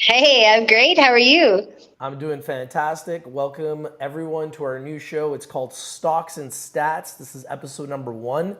Hey, I'm great. How are you? I'm doing fantastic. Welcome everyone to our new show. It's called Stocks and Stats. This is episode number 1.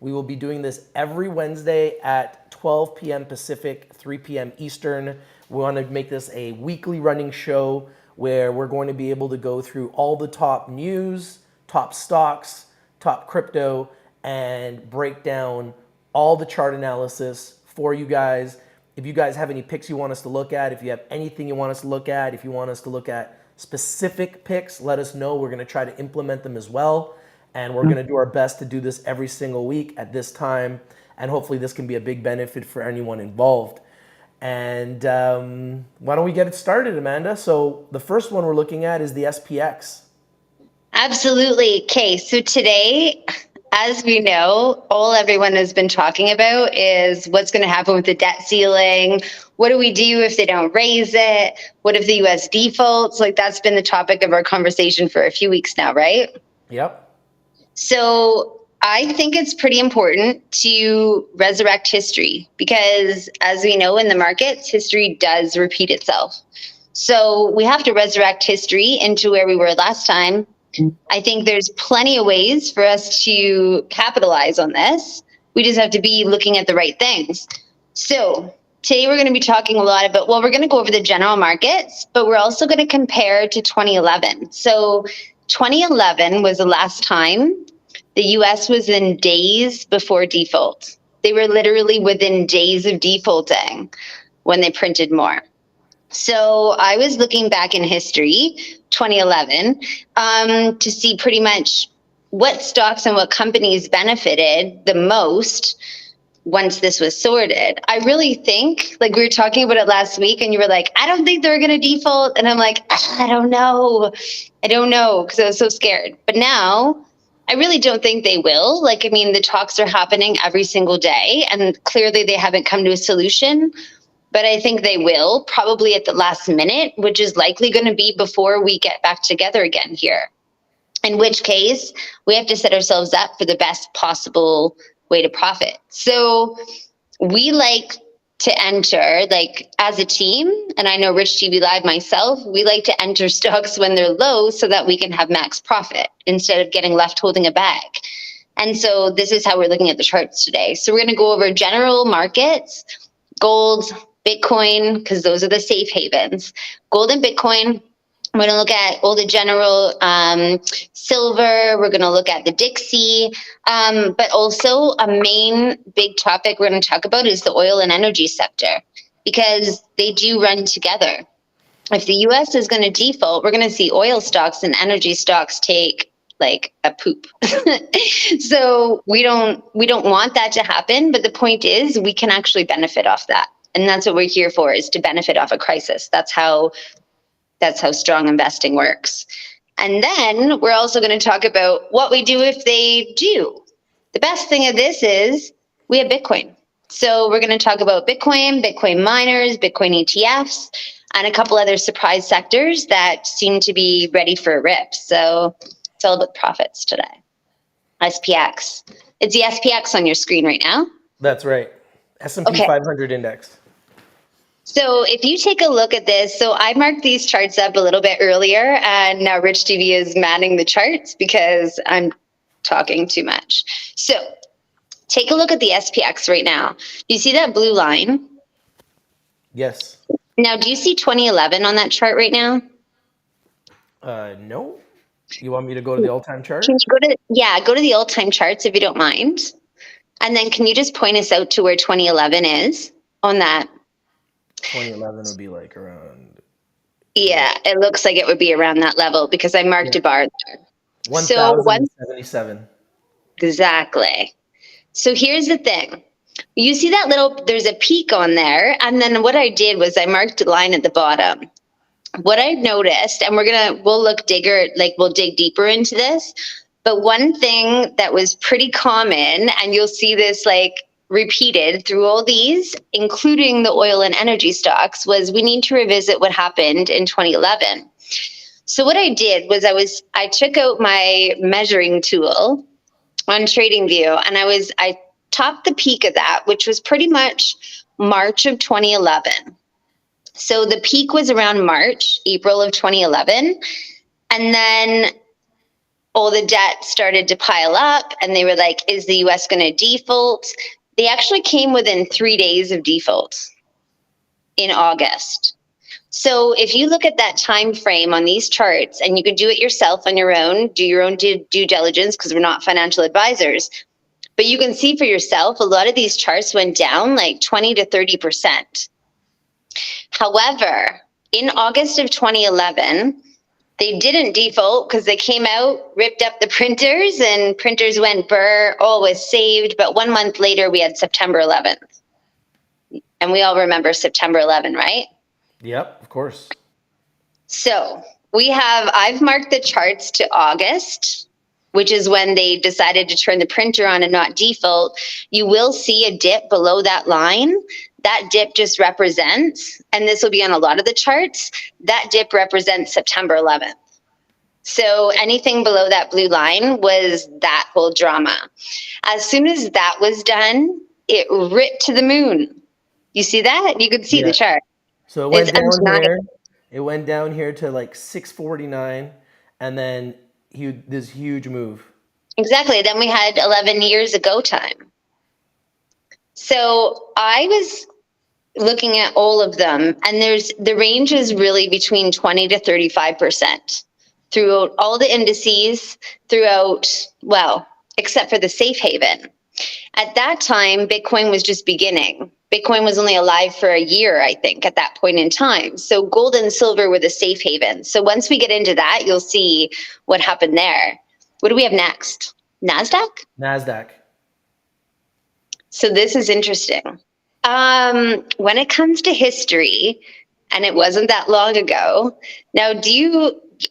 We will be doing this every Wednesday at 12 p.m. Pacific, 3 p.m. Eastern. We want to make this a weekly running show where we're going to be able to go through all the top news, top stocks, top crypto, and break down all the chart analysis for you guys. If you guys have any picks you want us to look at, if you have anything you want us to look at, if you want us to look at specific picks, let us know. We're going to try to implement them as well. And we're going to do our best to do this every single week at this time. And hopefully, this can be a big benefit for anyone involved. And why don't we get it started, Amanda? So, the first one we're looking at is the SPX. Absolutely. Okay, so today, as we know, all everyone has been talking about is what's going to happen with the debt ceiling. What do we do if they don't raise it? What if the US defaults? Like, that's been the topic of our conversation for a few weeks now, right? Yep. So, I think it's pretty important to resurrect history because, as we know in the markets, history does repeat itself. So, we have to resurrect history into where we were last time. I think there's plenty of ways for us to capitalize on this. We just have to be looking at the right things. So, today we're going to be talking a lot about, well, we're going to go over the general markets, but we're also going to compare to 2011. So, 2011 was the last time the US was in days before default. They were literally within days of defaulting when they printed more. So I was looking back in history, 2011, to see pretty much what stocks and what companies benefited the most once this was sorted. I really think, like we were talking about it last week, and you were like, I don't think they're going to default. And I'm like, I don't know. I don't know because I was so scared. But now I really don't think they will. Like, I mean, the talks are happening every single day, and clearly they haven't come to a solution, but I think they will probably at the last minute, which is likely going to be before we get back together again here. In which case, we have to set ourselves up for the best possible way to profit. So we like to enter, like as a team, and I know Rich TV Live myself, we like to enter stocks when they're low so that we can have max profit instead of getting left holding a bag. And so this is how we're looking at the charts today. So we're going to go over general markets, gold, Bitcoin, because those are the safe havens. Gold and Bitcoin. We're going to look at all the general silver. We're going to look at the Dixie. But also, a main big topic we're going to talk about is the oil and energy sector because they do run together. If the US is going to default, we're going to see oil stocks and energy stocks take like a poop. So we don't want that to happen, but the point is we can actually benefit off that. And that's what we're here for, is to benefit off a crisis. That's how strong investing works. And then we're also going to talk about what we do if they do. The best thing of this is we have Bitcoin. So we're going to talk about Bitcoin, Bitcoin miners, Bitcoin ETFs, and a couple other surprise sectors that seem to be ready for a rip. So it's all about profits today. SPX. It's the SPX on your screen right now. That's right. S&P Okay. 500 index. So if you take a look at this, so I marked these charts up a little bit earlier, and now Rich TV is manning the charts because I'm talking too much. So take a look at the SPX right now. You see that blue line? Yes. Now, do you see 2011 on that chart right now? No. You want me to go to the all-time Can chart? you go to the all-time charts if you don't mind? And then can you just point us out to where 2011 is on that? 2011 would be like around Yeah, it looks like it would be around that level because I marked yeah, a bar there. So one 1077. exactly. So here's the thing. You see that there's a peak on there. And then what I did was I marked a line at the bottom. What I noticed, and we'll dig deeper into this. But one thing that was pretty common, and you'll see this like repeated through all these, including the oil and energy stocks, was we need to revisit what happened in 2011. So what I did was I took out my measuring tool on TradingView, and I topped the peak of that, which was pretty much March of 2011. So the peak was around April of 2011. And then all the debt started to pile up, and they were like, is the US going to default? They actually came within 3 days of default in August. So if you look at that time frame on these charts, and you can do it yourself on your own, do your own due diligence, because we're not financial advisors, but you can see for yourself, a lot of these charts went down like 20 to 30%. However, in August of 2011, they didn't default because they came out, ripped up the printers, and printers went burr, all was saved. But 1 month later, we had September 11th. And we all remember September 11, right? Yep, of course. So I've marked the charts to August, which is when they decided to turn the printer on and not default. You will see a dip below that line. That dip just represents, and this will be on a lot of the charts, that dip represents September 11th. So anything below that blue line was that whole drama. As soon as that was done, it ripped to the moon. You see that? You could see the chart. So it went down here. It went down here to like 649, and then this huge move. Exactly. Then we had 11 years of go time. So I was looking at all of them, and the range is really between 20 to 35% throughout all the indices, except for the safe haven. At that time, Bitcoin was just beginning. Bitcoin was only alive for a year, I think, at that point in time. So gold and silver were the safe haven. So once we get into that, you'll see what happened there. What do we have next? NASDAQ? NASDAQ. So this is interesting. When it comes to history, and it wasn't that long ago, now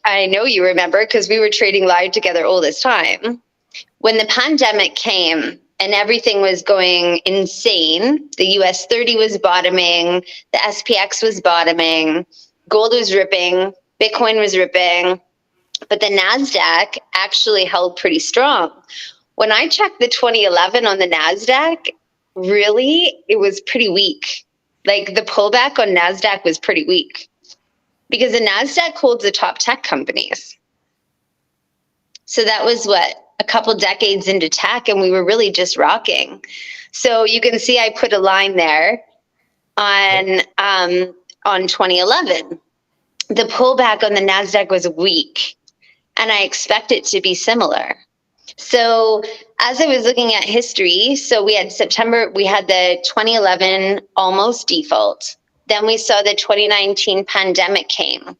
I know you remember because we were trading live together all this time. When the pandemic came and everything was going insane, the US 30 was bottoming, the SPX was bottoming, gold was ripping, Bitcoin was ripping, but the NASDAQ actually held pretty strong. When I checked the 2011 on the NASDAQ, really, it was pretty weak. Like the pullback on NASDAQ was pretty weak because the NASDAQ holds the top tech companies. So that was a couple decades into tech, and we were really just rocking. So you can see I put a line there on 2011. The pullback on the NASDAQ was weak, and I expect it to be similar. So as I was looking at history, so we had the 2011 almost default. Then we saw the 2019 pandemic came.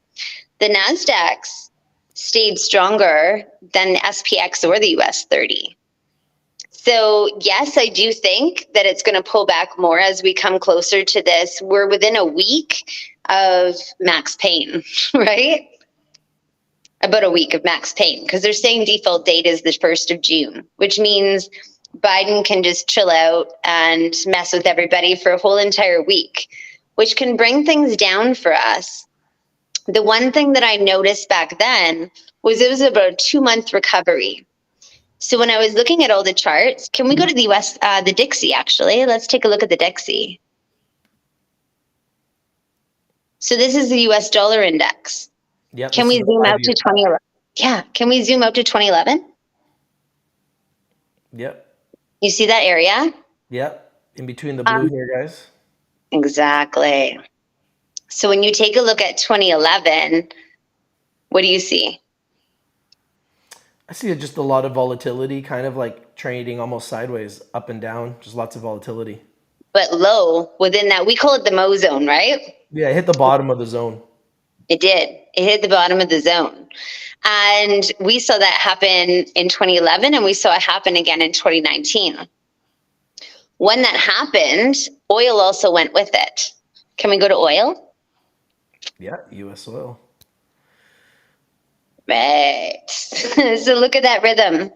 The NASDAQs stayed stronger than the SPX or the US 30. So yes, I do think that it's going to pull back more as we come closer to this. We're within a week of max pain, right? About a week of max pain, because they're saying default date is the 1st of June, which means Biden can just chill out and mess with everybody for a whole entire week, which can bring things down for us. The one thing that I noticed back then was it was about a 2-month recovery. So when I was looking at all the charts, can we go to the US, the Dixie actually? Let's take a look at the Dixie. So this is the US dollar index. Yep, can we zoom out to 2011? Yeah, can we zoom out to 2011? Yep. You see that area? Yep, in between the blue here, guys. Exactly. So when you take a look at 2011, what do you see? I see just a lot of volatility, kind of like trading almost sideways, up and down, just lots of volatility. But low within that, we call it the Mo zone, right? Yeah, it hit the bottom of the zone. It did. It hit the bottom of the zone. And we saw that happen in 2011, and we saw it happen again in 2019. When that happened, oil also went with it. Can we go to oil? Yeah, US oil. Right. So look at that rhythm.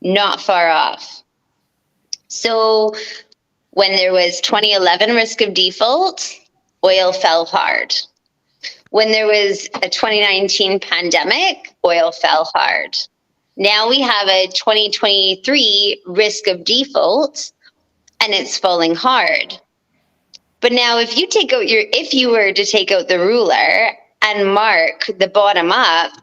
Not far off. So when there was 2011 risk of default, oil fell hard. When there was a 2019 pandemic, oil fell hard. Now we have a 2023 risk of default, and it's falling hard. But now if you were to take out the ruler and mark the bottom up,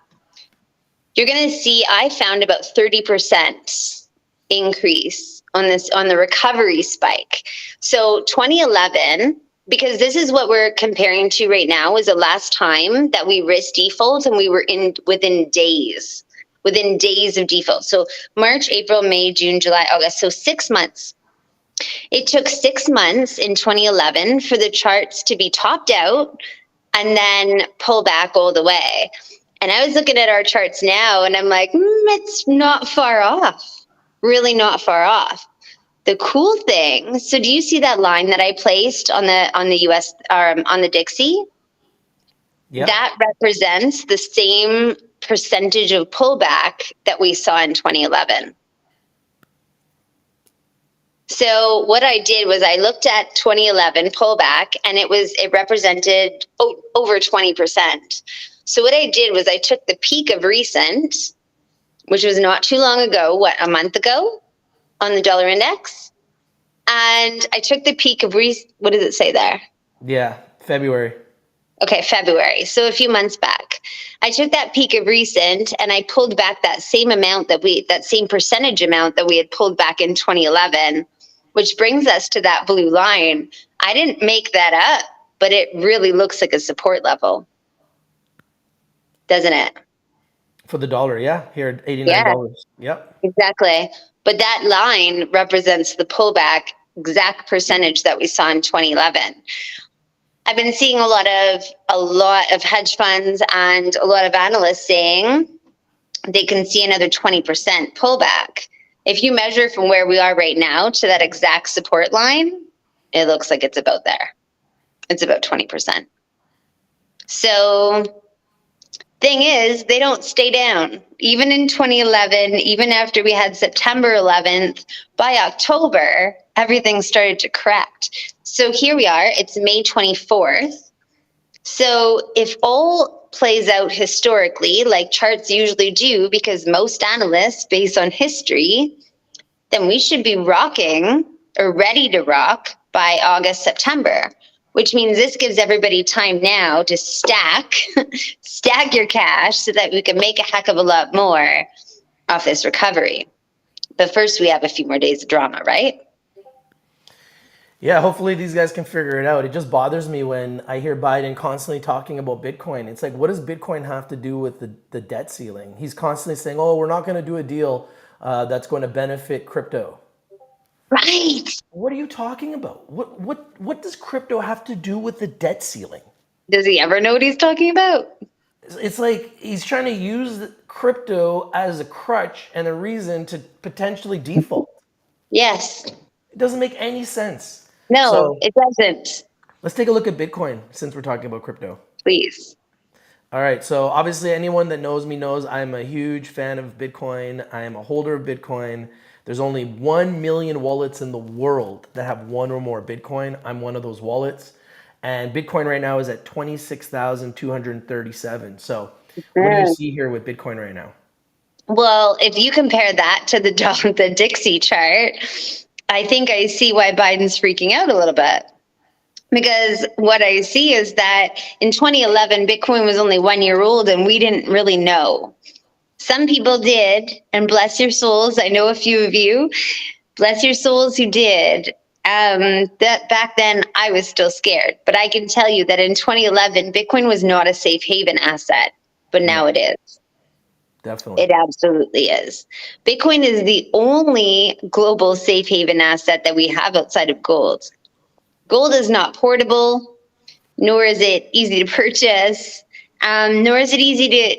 you're going to see I found about 30% increase on the recovery spike. So 2011, because this is what we're comparing to right now, was the last time that we risked default, and we were within days of default. So March, April, May, June, July, August. So 6 months. It took 6 months in 2011 for the charts to be topped out and then pull back all the way. And I was looking at our charts now and I'm like, it's not far off, really not far off. The cool thing, so do you see that line that I placed on the US, on the Dixie? Yeah. That represents the same percentage of pullback that we saw in 2011. So what I did was I looked at 2011 pullback, and it represented over 20%. So what I did was I took the peak of recent, which was not too long ago, a month ago, on the dollar index, and I took the peak of what does it say there? Yeah, February. Okay, February. So a few months back. I took that peak of recent and I pulled back that same percentage amount that we had pulled back in 2011, which brings us to that blue line. I didn't make that up, but it really looks like a support level, doesn't it? For the dollar, yeah, here at $89. Yeah, yep. exactly. But that line represents the pullback exact percentage that we saw in 2011. I've been seeing a lot of hedge funds and a lot of analysts saying they can see another 20% pullback. If you measure from where we are right now to that exact support line, it looks like it's about there. It's about 20%. So thing is, they don't stay down. Even in 2011, even after we had September 11th, by October, everything started to correct. So here we are, it's May 24th. So if all plays out historically, like charts usually do, because most analysts base on history, then we should be rocking or ready to rock by August, September, which means this gives everybody time now to stack your cash so that we can make a heck of a lot more off this recovery. But first we have a few more days of drama, right? Yeah, hopefully these guys can figure it out. It just bothers me when I hear Biden constantly talking about Bitcoin. It's like, what does Bitcoin have to do with the debt ceiling? He's constantly saying, oh, we're not going to do a deal that's going to benefit crypto. Right. What are you talking about? What does crypto have to do with the debt ceiling? Does he ever know what he's talking about? It's like he's trying to use crypto as a crutch and a reason to potentially default. Yes. It doesn't make any sense. No, So it doesn't. let's take a look at Bitcoin since we're talking about crypto. Please. All right, so obviously anyone that knows me knows I'm a huge fan of Bitcoin. I am a holder of Bitcoin. There's only 1 million wallets in the world that have one or more Bitcoin. I'm one of those wallets. And Bitcoin right now is at 26,237. So what do you see here with Bitcoin right now? Well, if you compare that to the Dixie chart, I think I see why Biden's freaking out a little bit. Because what I see is that in 2011, Bitcoin was only 1 year old and we didn't really know. Some people did, and bless your souls. I know a few of you. Bless your souls who did. That back then I was still scared, but I can tell you that in 2011, Bitcoin was not a safe haven asset, but now it is. Definitely. It absolutely is. Bitcoin is the only global safe haven asset that we have outside of gold. Gold is not portable, nor is it easy to purchase, nor is it easy to,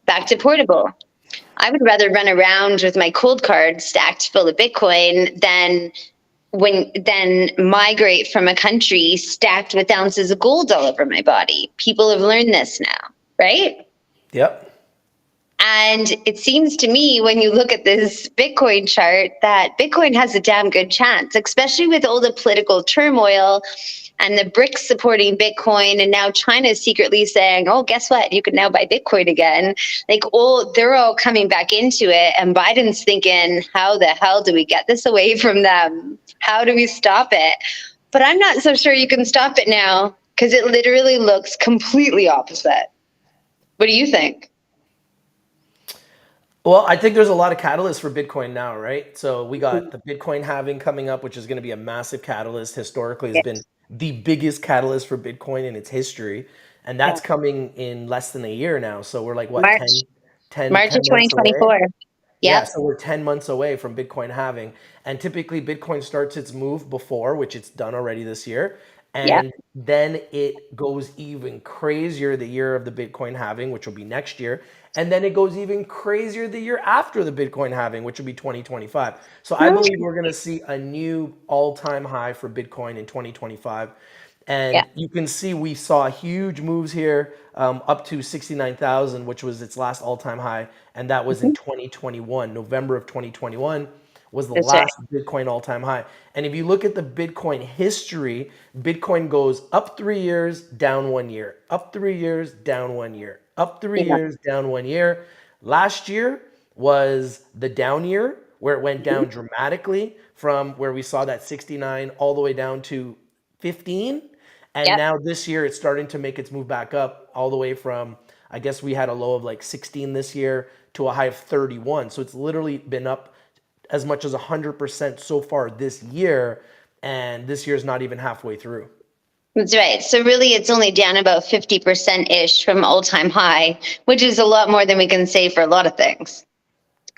back to portable. I would rather run around with my cold card stacked full of Bitcoin than migrate from a country stacked with ounces of gold all over my body. People have learned this now, right? Yep. And it seems to me when you look at this Bitcoin chart that Bitcoin has a damn good chance, especially with all the political turmoil and the BRICS supporting Bitcoin, and now China secretly saying, oh, guess what? You can now buy Bitcoin again. Like, they're all coming back into it. And Biden's thinking, how the hell do we get this away from them? How do we stop it? But I'm not so sure you can stop it now because it literally looks completely opposite. What do you think? Well, I think there's a lot of catalysts for Bitcoin now, right? So we got the Bitcoin halving coming up, which is going to be a massive catalyst. Historically, has been Yes. the biggest catalyst for Bitcoin in its history, and Yeah. that's coming in less than a year now. So we're like what March, 10 March of months away. 2024. Yeah, Yep. so we're 10 months away from Bitcoin halving. And typically Bitcoin starts its move before, which it's done already this year. Yep. And then it goes even crazier the year of the Bitcoin halving, which will be next year. And then it goes even crazier the year after the Bitcoin halving, which will be 2025. So I believe we're going to see a new all-time high for Bitcoin in 2025. Yeah. And you can see we saw huge moves here up to 69,000, which was its last all-time high, and that was in Mhm. 2021. November of 2021 was the That's right. last Bitcoin all-time high. And if you look at the Bitcoin history, Bitcoin goes up 3 years, down 1 year, up 3 years, down 1 year, up three Yeah. years, down 1 year. Last year was the down year where it went Mhm. down dramatically from where we saw that 69 all the way down to 15. And Yep. now this year it's starting to make its move back up all the way from, I guess we had a low of like 16 this year to a high of 31. So it's literally been up as much as 100% so far this year. And this year's not even halfway through. That's right. So really, it's only down about 50% ish from all-time high, which is a lot more than we can say for a lot of things.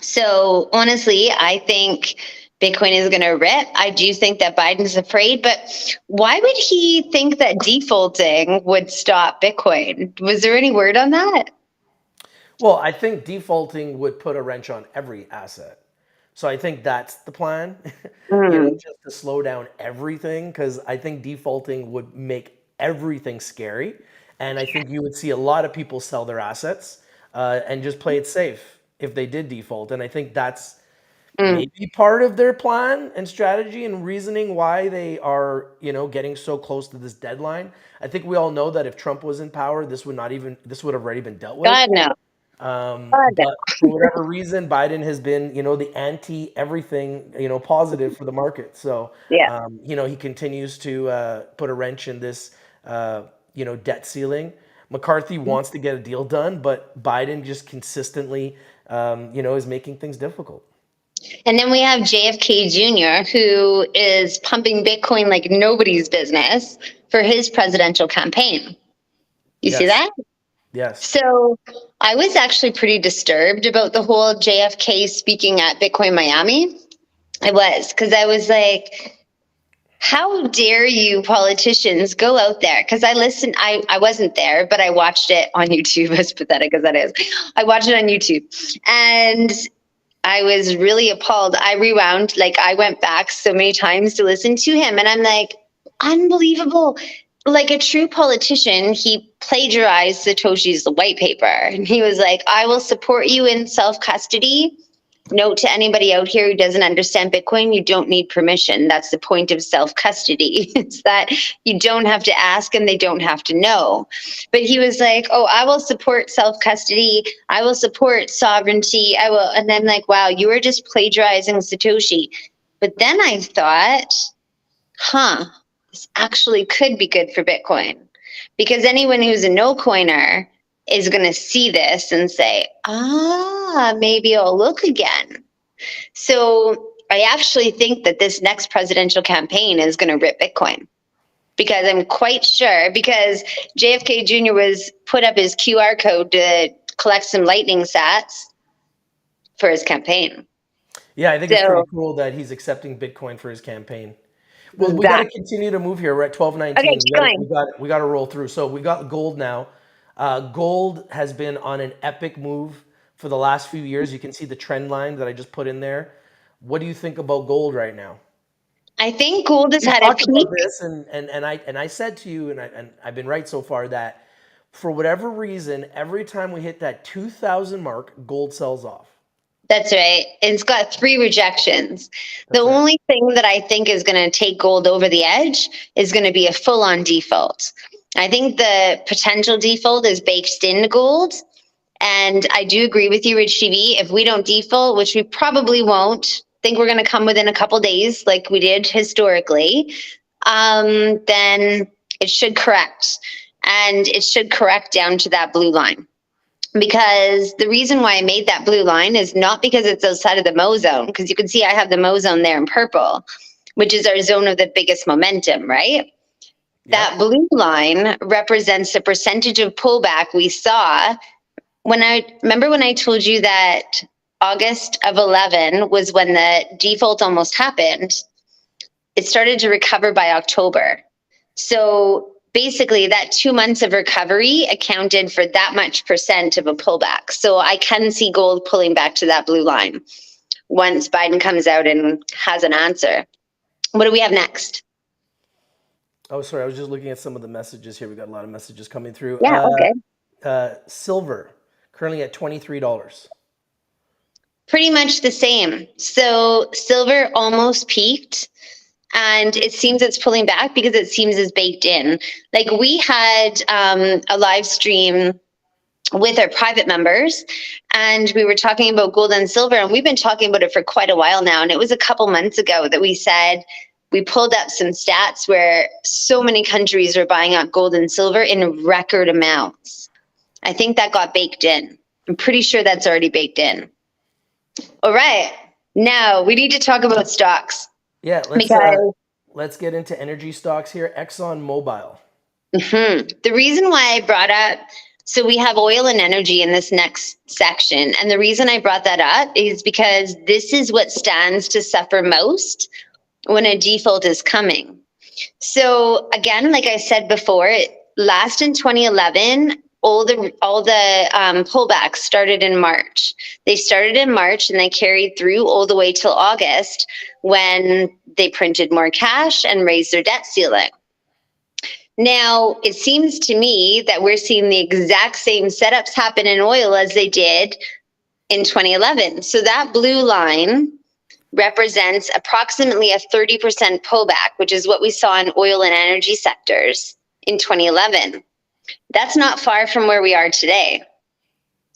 So honestly, I think Bitcoin is going to rip. I do think that Biden's afraid, but why would he think that defaulting would stop Bitcoin? Was there any word on that? Well, I think defaulting would put a wrench on every asset. So I think that's the plan, Mm. just to slow down everything, because I think defaulting would make everything scary. And I think you would see a lot of people sell their assets and just play it safe if they did default. And I think that's Mm. maybe part of their plan and strategy and reasoning why they are, getting so close to this deadline. I think we all know that if Trump was in power, this would have already been dealt with. God no. God no. But for whatever reason, Biden has been, the anti everything, positive for the market. So, Yeah. he continues to put a wrench in this, debt ceiling. McCarthy wants to get a deal done, but Biden just consistently, is making things difficult. And then we have JFK Jr., who is pumping Bitcoin like nobody's business for his presidential campaign. You see Yes, that? yes. So I was actually pretty disturbed about the whole JFK speaking at Bitcoin Miami. I was, because I was like, how dare you politicians go out there? Because I wasn't there, but I watched it on YouTube, as pathetic as that is. I watched it on YouTube. And I was really appalled. I rewound, like I went back so many times to listen to him, and I'm like, unbelievable. Like a true politician, he plagiarized Satoshi's white paper. And he was like, I will support you in self custody. Note to anybody out here who doesn't understand Bitcoin, you don't need permission. That's the point of self custody. It's that you don't have to ask and they don't have to know. But he was like, oh, I will support self custody. I will support sovereignty. I will. And then, like, wow, you were just plagiarizing Satoshi. But then I thought, this actually could be good for Bitcoin. Because anyone who's a no coiner is going to see this and say, maybe I'll look again. So I actually think that this next presidential campaign is going to rip Bitcoin. Because I'm quite sure, because JFK Jr. was put up his QR code to collect some lightning sats for his campaign. Yeah, I think it's pretty So, cool that he's accepting Bitcoin for his campaign. Well, we got to that. continue to move here. We're at Okay, 12:19. We keep got to going. roll through. So we got gold now. Gold has been on an epic move for the last few years. You can see the trend line that I just put in there. What do you think about gold right now? I think gold has We had a talked about peak. this, and I said to you, and I've been right so far that for whatever reason, every time we hit that 2,000 mark, gold sells off. That's right. It's got 3 rejections. The That's right. only thing that I think is going to take gold over the edge is going to be a full on default. I think the potential default is baked into gold. And I do agree with you, Rich TV. If we don't default, which we probably won't, think we're going to come within a couple days like we did historically. then it should correct. And it should correct down to that blue line. Because the reason why I made that blue line is not because it's outside of the Mo zone, because you can see I have the Mo zone there in purple, which is our zone of the biggest momentum, right? That blue line represents the percentage of pullback we saw. When I told you that August of 11 was when the default almost happened, it started to recover by October. So basically that 2 months of recovery accounted for that much percent of a pullback. So I can see gold pulling back to that blue line once Biden comes out and has an answer. What do we have next? Oh, sorry. I was just looking at some of the messages here. We got a lot of messages coming through. Yeah, okay. Silver, currently at $23. Pretty much the same. So silver almost peaked, and it seems it's pulling back because it seems it's baked in. Like we had a live stream with our private members, and we were talking about gold and silver, and we've been talking about it for quite a while now. And it was a couple months ago that we said, we pulled up some stats where so many countries are buying up gold and silver in record amounts. I think that got baked in. I'm pretty sure that's already baked in. All right. Now we need to talk about stocks. Yeah, let's get into energy stocks here. ExxonMobil. The reason why I brought up, so we have oil and energy in this next section. And the reason I brought that up is because this is what stands to suffer most when a default is coming. So again, like I said before, last in 2011, all the pullbacks started in March. They started in March and they carried through all the way till August when they printed more cash and raised their debt ceiling. Now, it seems to me that we're seeing the exact same setups happen in oil as they did in 2011. So that blue line represents approximately a 30% pullback, which is what we saw in oil and energy sectors in 2011. That's not far from where we are today.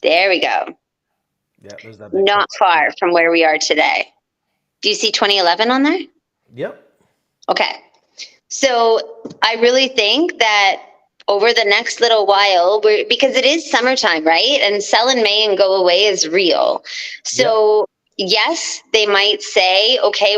There we go. Yeah, there's that. Not far from where we are today. Do you see 2011 on there? Yep. Okay. So I really think that over the next little while, because it is summertime, right? And sell in May and go away is real. So yes, they might say, okay,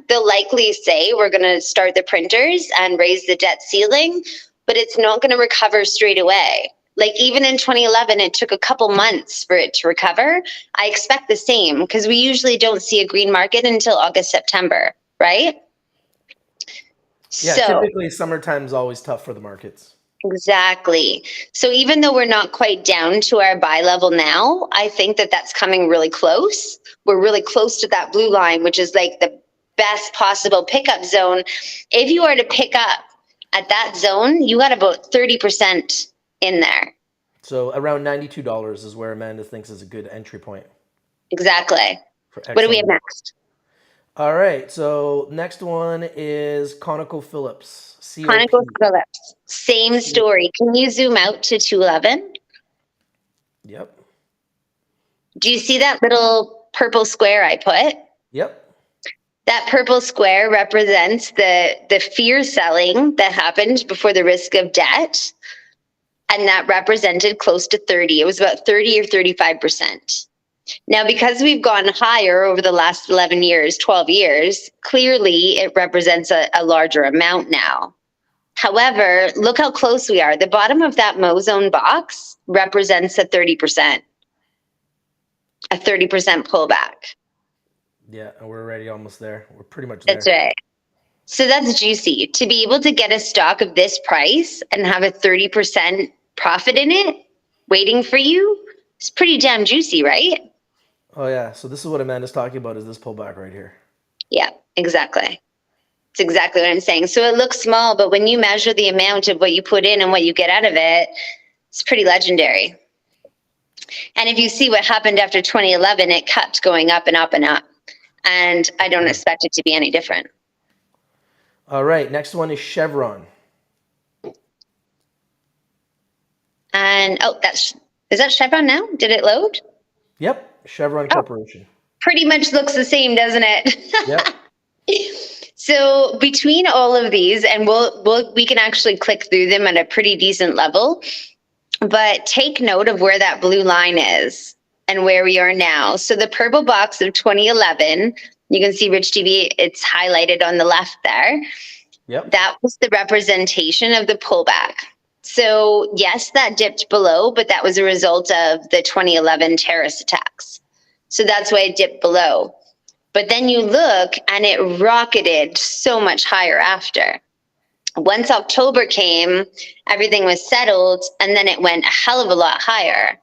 they'll likely say we're going to start the printers and raise the debt ceiling, but it's not going to recover straight away. Like even in 2011, it took a couple months for it to recover. I expect the same because we usually don't see a green market until August, September, right? Yeah, so, typically summertime is always tough for the markets. Exactly. So even though we're not quite down to our buy level now, I think that that's coming really close. We're really close to that blue line, which is like the best possible pickup zone. If you are to pick up at that zone, you got about 30% in there. So around $92 is where Amanda thinks is a good entry point. Exactly. What do we have next? All right. So next one is ConocoPhillips. ConocoPhillips. Same story. Can you zoom out to 211? Yep. Do you see that little purple square I put? Yep. That purple square represents the fear selling that happened before the risk of debt. And that represented close to 30. It was about 30 or 35%. Now, because we've gone higher over the last 11 years, 12 years, clearly it represents a larger amount now. However, look how close we are. The bottom of that Mo zone box represents a 30% pullback. Yeah, and we're already almost there. We're pretty much there. That's right. So that's juicy. To be able to get a stock of this price and have a 30% profit in it waiting for you, it's pretty damn juicy, right? Oh, yeah. So this is what Amanda's talking about, is this pullback right here. Yeah, exactly. It's exactly what I'm saying. So it looks small, but when you measure the amount of what you put in and what you get out of it, it's pretty legendary. And if you see what happened after 2011, it kept going up and up and up. And I don't expect it to be any different. All right. Next one is Chevron. And is that Chevron now? Did it load? Yep. Chevron Corporation. Pretty much looks the same, doesn't it? Yep. So between all of these, and we can actually click through them at a pretty decent level, but take note of where that blue line is and where we are now. So the purple box of 2011, you can see Rich TV, it's highlighted on the left there. Yep. That was the representation of the pullback. So yes, that dipped below, but that was a result of the 2011 terrorist attacks. So that's why it dipped below. But then you look and it rocketed so much higher after. Once October came, everything was settled, and then it went a hell of a lot higher.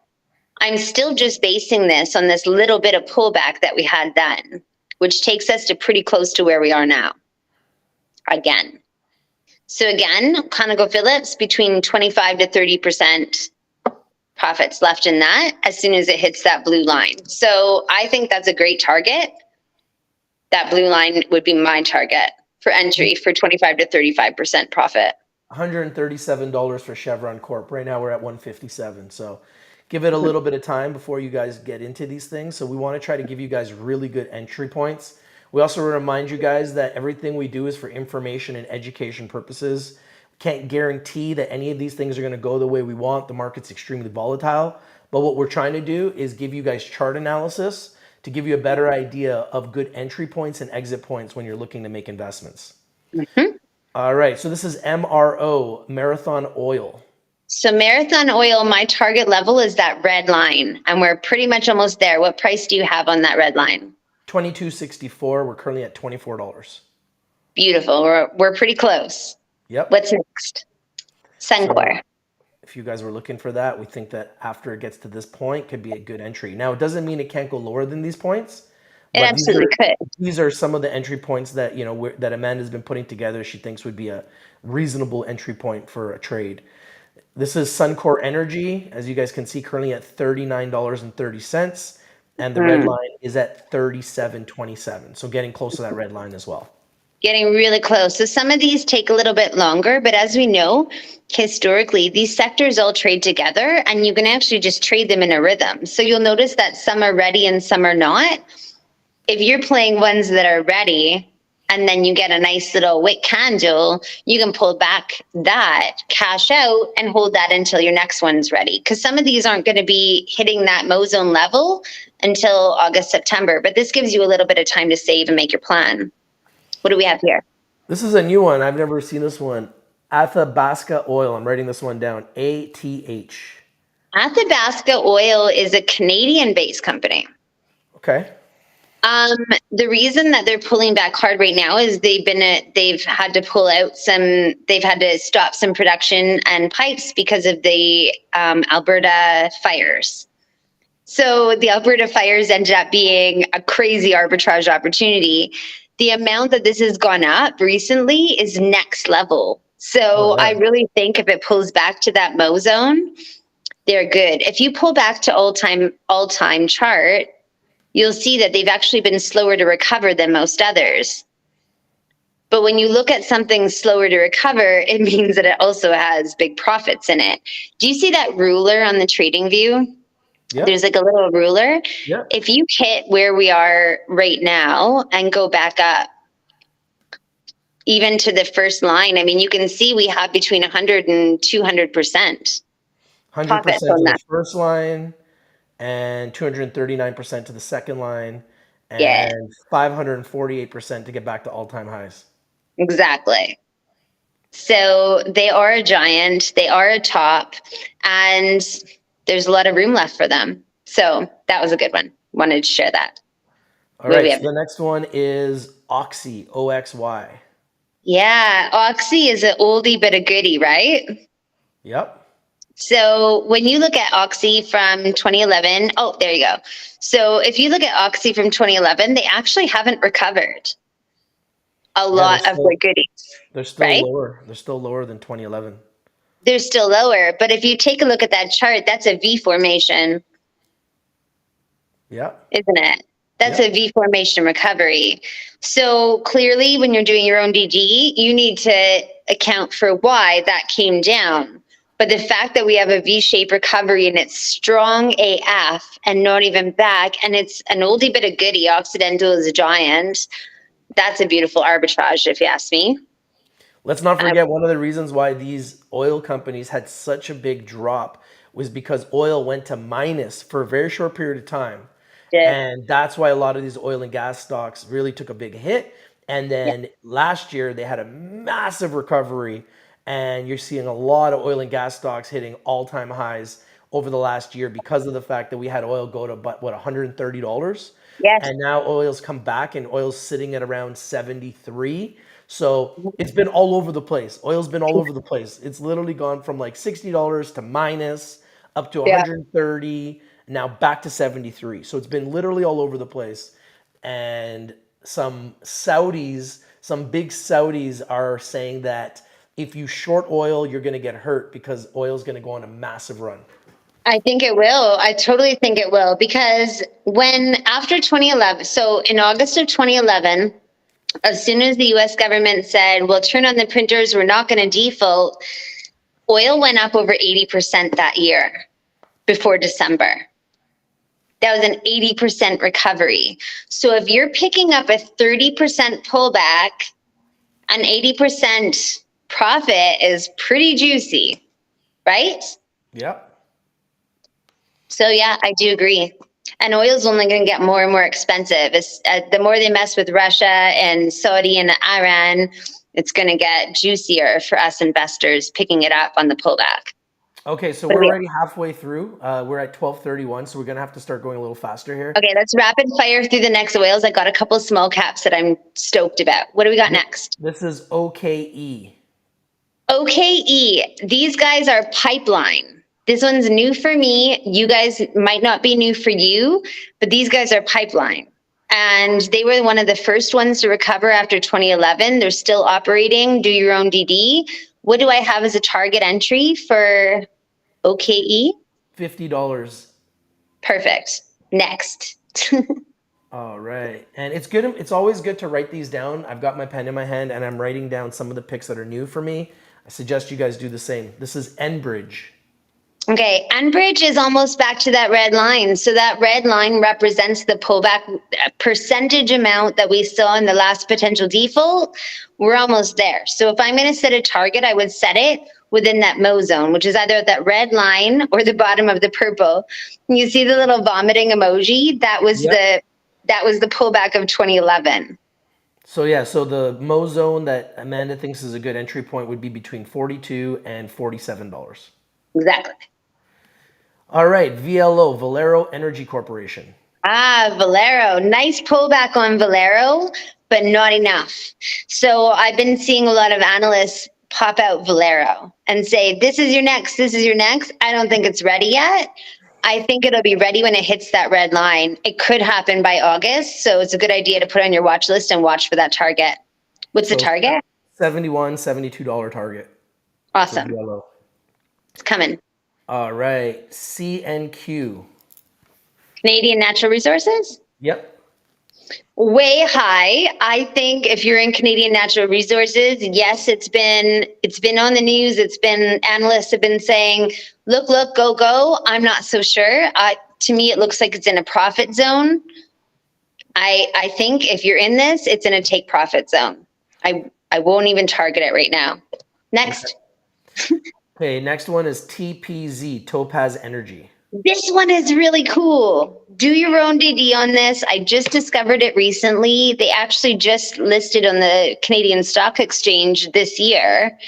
I'm still just basing this on this little bit of pullback that we had then, which takes us to pretty close to where we are now. Again. So again, ConocoPhillips between 25 to 30% profits left in that as soon as it hits that blue line. So I think that's a great target. That blue line would be my target for entry for 25 to 35% profit. $137 for Chevron Corp. Right now we're at 157. So give it a little bit of time before you guys get into these things. So we want to try to give you guys really good entry points. We also remind you guys that everything we do is for information and education purposes. Can't guarantee that any of these things are going to go the way we want. The market's extremely volatile. But what we're trying to do is give you guys chart analysis to give you a better idea of good entry points and exit points when you're looking to make investments. Mm-hmm. All right. So this is MRO, Marathon Oil. So Marathon Oil, my target level is that red line, and we're pretty much almost there. What price do you have on that red line? $22.64. We're currently at $24. Beautiful. We're pretty close. Yep. What's next? Suncor. So if you guys were looking for that, we think that after it gets to this point could be a good entry. Now, it doesn't mean it can't go lower than these points. It absolutely could. These are some of the entry points that, you know, that Amanda's been putting together. She thinks would be a reasonable entry point for a trade. This is Suncor Energy, as you guys can see, currently at $39.30, and the red line is at $37.27. So getting close to that red line as well. Getting really close. So some of these take a little bit longer, but as we know, historically, these sectors all trade together, and you can actually just trade them in a rhythm. So you'll notice that some are ready and some are not. If you're playing ones that are ready, and then you get a nice little wick candle, you can pull back that, cash out, and hold that until your next one's ready. Because some of these aren't going to be hitting that Mozone level until August, September. But this gives you a little bit of time to save and make your plan. What do we have here? This is a new one. I've never seen this one. Athabasca Oil. I'm writing this one down. ATH. Athabasca Oil is a Canadian-based company. Okay. The reason that they're pulling back hard right now is they've had to stop some production and pipes because of the Alberta fires. So the Alberta fires ended up being a crazy arbitrage opportunity. The amount that this has gone up recently is next level. So I really think if it pulls back to that Mozone, they're good. If you pull back to all-time chart, you'll see that they've actually been slower to recover than most others. But when you look at something slower to recover, it means that it also has big profits in it. Do you see that ruler on the trading view? Yep. There's like a little ruler. Yep. If you hit where we are right now and go back up, even to the first line, I mean, you can see we have between 100 and 200%. 100% to the first line, and 239% to the second line, and 548% to get back to all-time highs. Exactly. So they are a giant, they are a top, and there's a lot of room left for them. So that was a good one. Wanted to share that. All right, so the next one is Oxy, OXY. Yeah, Oxy is an oldie but a goodie, right? Yep. So when you look at Oxy from 2011, oh, there you go. So if you look at Oxy from 2011, they actually haven't recovered a lot of their goodies. They're still lower. They're still lower than 2011. They're still lower, but if you take a look at that chart, that's a V formation. Yeah. Isn't it? That's a V formation recovery. So clearly when you're doing your own DD, you need to account for why that came down. But the fact that we have a V-shaped recovery and it's strong AF and not even back, and it's an oldie but a goodie, Occidental is a giant, That's a beautiful arbitrage, if you ask me. Let's not I forget one of the reasons why these oil companies had such a big drop was because oil went to minus for a very short period of time. did. And that's why a lot of these oil and gas stocks really took a big hit. And Yeah. then last year they had a massive recovery. And you're seeing a lot of oil and gas stocks hitting all-time highs over the last year because of the fact that we had oil go to but what $130. Yes. And now oil's come back and oil's sitting at around 73. So it's been all over the place. Oil's been all over the place. It's literally gone from like $60 to minus up to Yeah. 130, now back to 73. So it's been literally all over the place. And some big Saudis are saying that if you short oil, you're going to get hurt because oil's going to go on a massive run. I think it will. I totally think it will because when after 2011, so in August of 2011, as soon as the US government said, we'll turn on the printers, we're not going to default, oil went up over 80% that year before December. That was an 80% recovery. So if you're picking up a 30% pullback, an 80% profit is pretty juicy, right? Yep. So yeah, I do agree. And oil's only going to get more and more expensive. The more they mess with Russia and Saudi and Iran, it's going to get juicier for us investors picking it up on the pullback. Okay, so we're already halfway through. We're at 12:31, so we're gonna have to start going a little faster here. Okay, let's rapid fire through the next oils. I got a couple small caps that I'm stoked about. What do we got next? This is OKE. OKE. These guys are pipeline. This one's new for me. You guys might not be new for you, but these guys are pipeline. And they were one of the first ones to recover after 2011. They're still operating. Do your own DD. What do I have as a target entry for OKE? $50. Perfect. Next. All right. And it's good. It's always good to write these down. I've got my pen in my hand and I'm writing down some of the picks that are new for me. I suggest you guys do the same. This is Enbridge. Okay, Enbridge is almost back to that red line. So that red line represents the pullback percentage amount that we saw in the last potential default. We're almost there. So if I'm going to set a target, I would set it within that Mo zone, which is either that red line or the bottom of the purple. You see the little vomiting emoji? That was the pullback of 2011. So yeah, so the Mo zone that Amanda thinks is a good entry point would be between $42 and $47. Exactly. All right, VLO, Valero Energy Corporation. Valero. Nice pullback on Valero, but not enough. So I've been seeing a lot of analysts pop out Valero and say, this is your next, this is your next. I don't think it's ready yet. I think it'll be ready when it hits that red line. It could happen by August. So it's a good idea to put on your watch list and watch for that target. What's the target? $71, $72 target. Awesome. VLO. It's coming. All right, CNQ. Canadian Natural Resources? Yep. Way high. I think if you're in Canadian Natural Resources, yes, it's been on the news. It's been, analysts have been saying, look, go. I'm not so sure. To me, it looks like it's in a profit zone. I think if you're in this, it's in a take profit zone. I won't even target it right now. Next. Okay, next one is TPZ, Topaz Energy. This one is really cool. Do your own DD on this. I just discovered it recently. They actually just listed on the Canadian Stock Exchange this year.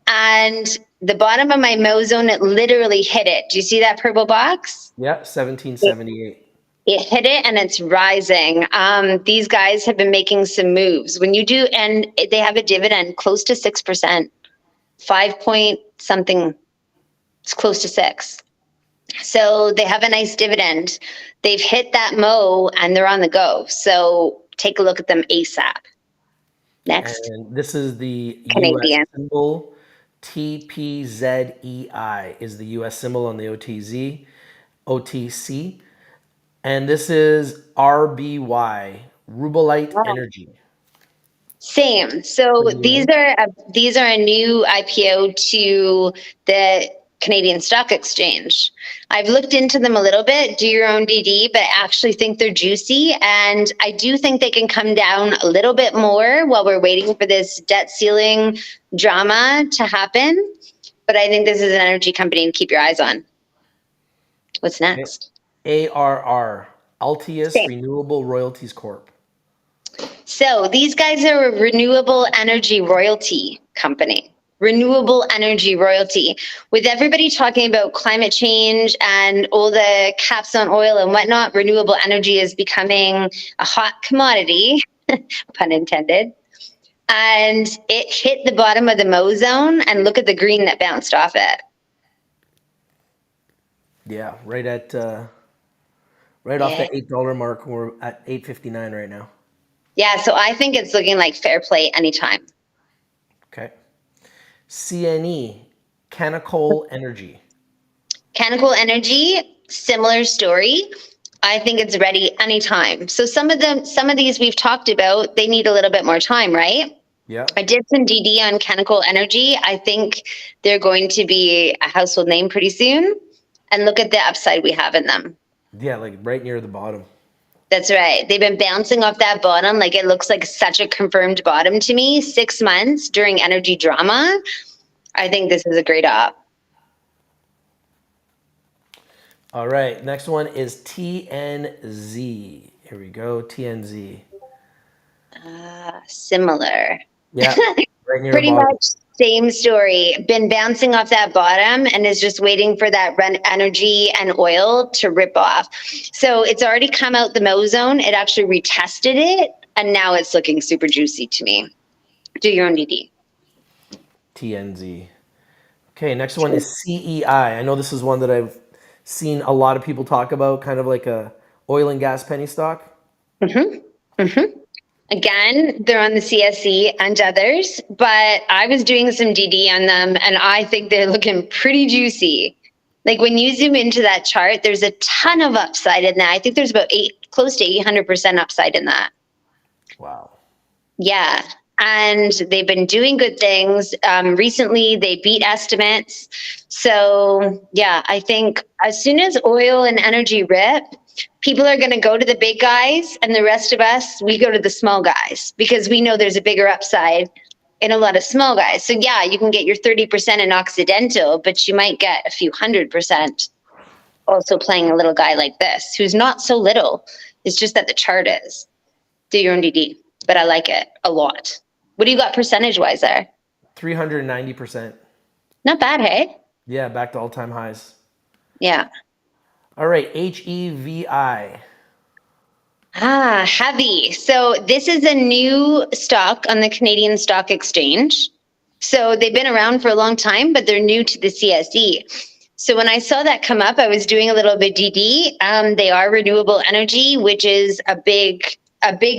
And the bottom of my Mo zone, it literally hit it. Do you see that purple box? Yeah, 1778. It hit it and it's rising. These guys have been making some moves. When you do, and they have a dividend close to 6%, 5 point something, it's close to 6. So they have a nice dividend. They've hit that Mo and they're on the go. So take a look at them ASAP. Next. And this is the Canadian. US symbol. TPZEI is the US symbol on the OTC. And this is RBY, Rubellite Energy. Same. So these are a new IPO to the Canadian Stock Exchange. I've looked into them a little bit, do your own DD, but I actually think they're juicy. And I do think they can come down a little bit more while we're waiting for this debt ceiling drama to happen. But I think this is an energy company to keep your eyes on. What's next? ARR, Altius Same. Renewable Royalties Corp. So these guys are a renewable energy royalty company. Renewable energy royalty. With everybody talking about climate change and all the caps on oil and whatnot, renewable energy is becoming a hot commodity, pun intended. And it hit the bottom of the Mo zone, and look at the green that bounced off it. Yeah, right off the $8 mark. We're at $8.59 right now. Yeah, so I think it's looking like fair play anytime. Okay. CNE, Canacol Energy. Canacol Energy, similar story. I think it's ready anytime. So some of these we've talked about, they need a little bit more time, right? Yeah. I did some DD on Canacol Energy. I think they're going to be a household name pretty soon. And look at the upside we have in them. Yeah, like right near the bottom. That's right. They've been bouncing off that bottom. Like, it looks like such a confirmed bottom to me. 6 months during energy drama. I think this is a great op. All right. Next one is TNZ. Here we go. TNZ. Similar. Yeah. Right near Pretty the bottom. much same story. Been bouncing off that bottom and is just waiting for that energy and oil to rip off. So it's already come out the Mo zone. It actually retested it, and now it's looking super juicy to me. Do your own DD. TNZ. Okay, next one is CEI. I know this is one that I've seen a lot of people talk about, kind of like a oil and gas penny stock. Again, they're on the CSE and others, but I was doing some DD on them, and I think they're looking pretty juicy. Like, when you zoom into that chart, there's a ton of upside in that. I think there's about close to 800% upside in that. Wow. Yeah. And they've been doing good things. Recently, they beat estimates. So, yeah, I think as soon as oil and energy rip, people are going to go to the big guys, and the rest of us, we go to the small guys because we know there's a bigger upside in a lot of small guys. So, yeah, you can get your 30% in Occidental, but you might get a few 100% also playing a little guy like this, who's not so little. It's just that the chart is. Do your own DD, but I like it a lot. What do you got percentage-wise there? 390%. Not bad, hey? Yeah, back to all-time highs. Yeah. All right, HEVI. Heavy. So this is a new stock on the Canadian Stock Exchange. So they've been around for a long time, but they're new to the CSE. So when I saw that come up, I was doing a little bit DD. They are renewable energy, which is a big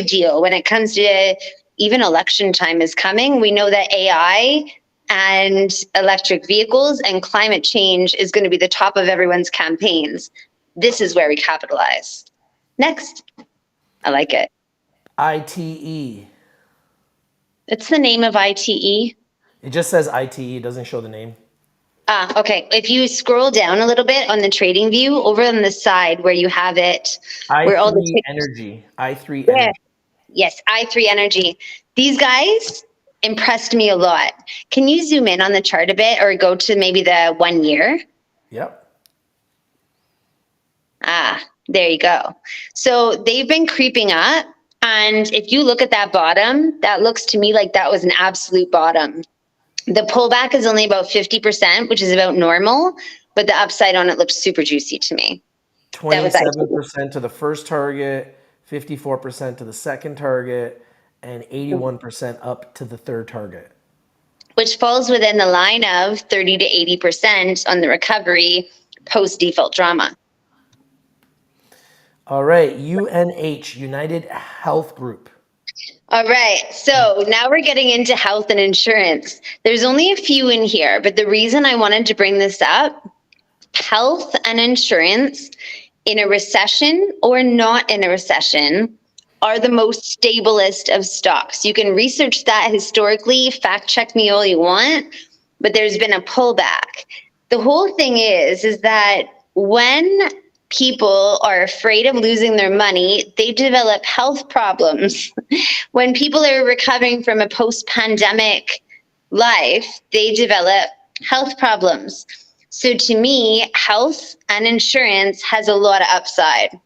deal when it comes to even election time is coming. We know that AI and electric vehicles and climate change is going to be the top of everyone's campaigns. This is where we capitalize. Next. I like it. ITE. It's the name of ITE. It just says ITE. It doesn't show the name. Okay. If you scroll down a little bit on the trading view, over on the side where you have it, where all the Energy. I3 yeah. Energy. Yes, i3 Energy. These guys impressed me a lot. Can you zoom in on the chart a bit or go to maybe the 1 year? Yep. There you go. So they've been creeping up. And if you look at that bottom, that looks to me like that was an absolute bottom. The pullback is only about 50%, which is about normal, but the upside on it looks super juicy to me. 27% to the first target, 54% to the second target, and 81% up to the third target. Which falls within the line of 30 to 80% on the recovery post-default drama. All right, UNH, United Health Group. All right, so now we're getting into health and insurance. There's only a few in here, but the reason I wanted to bring this up, health and insurance in a recession or not in a recession are the most stablest of stocks. You can research that historically, fact check me all you want, but there's been a pullback. The whole thing is that when people are afraid of losing their money, they develop health problems. When people are recovering from a post-pandemic life, they develop health problems. So to me, health and insurance has a lot of upside.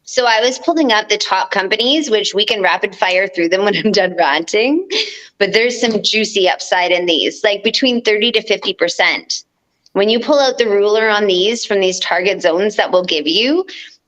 So I was pulling up the top companies, which we can rapid fire through them when I'm done ranting, but there's some juicy upside in these, like between 30 to 50%. When you pull out the ruler on these from these target zones that we'll give you,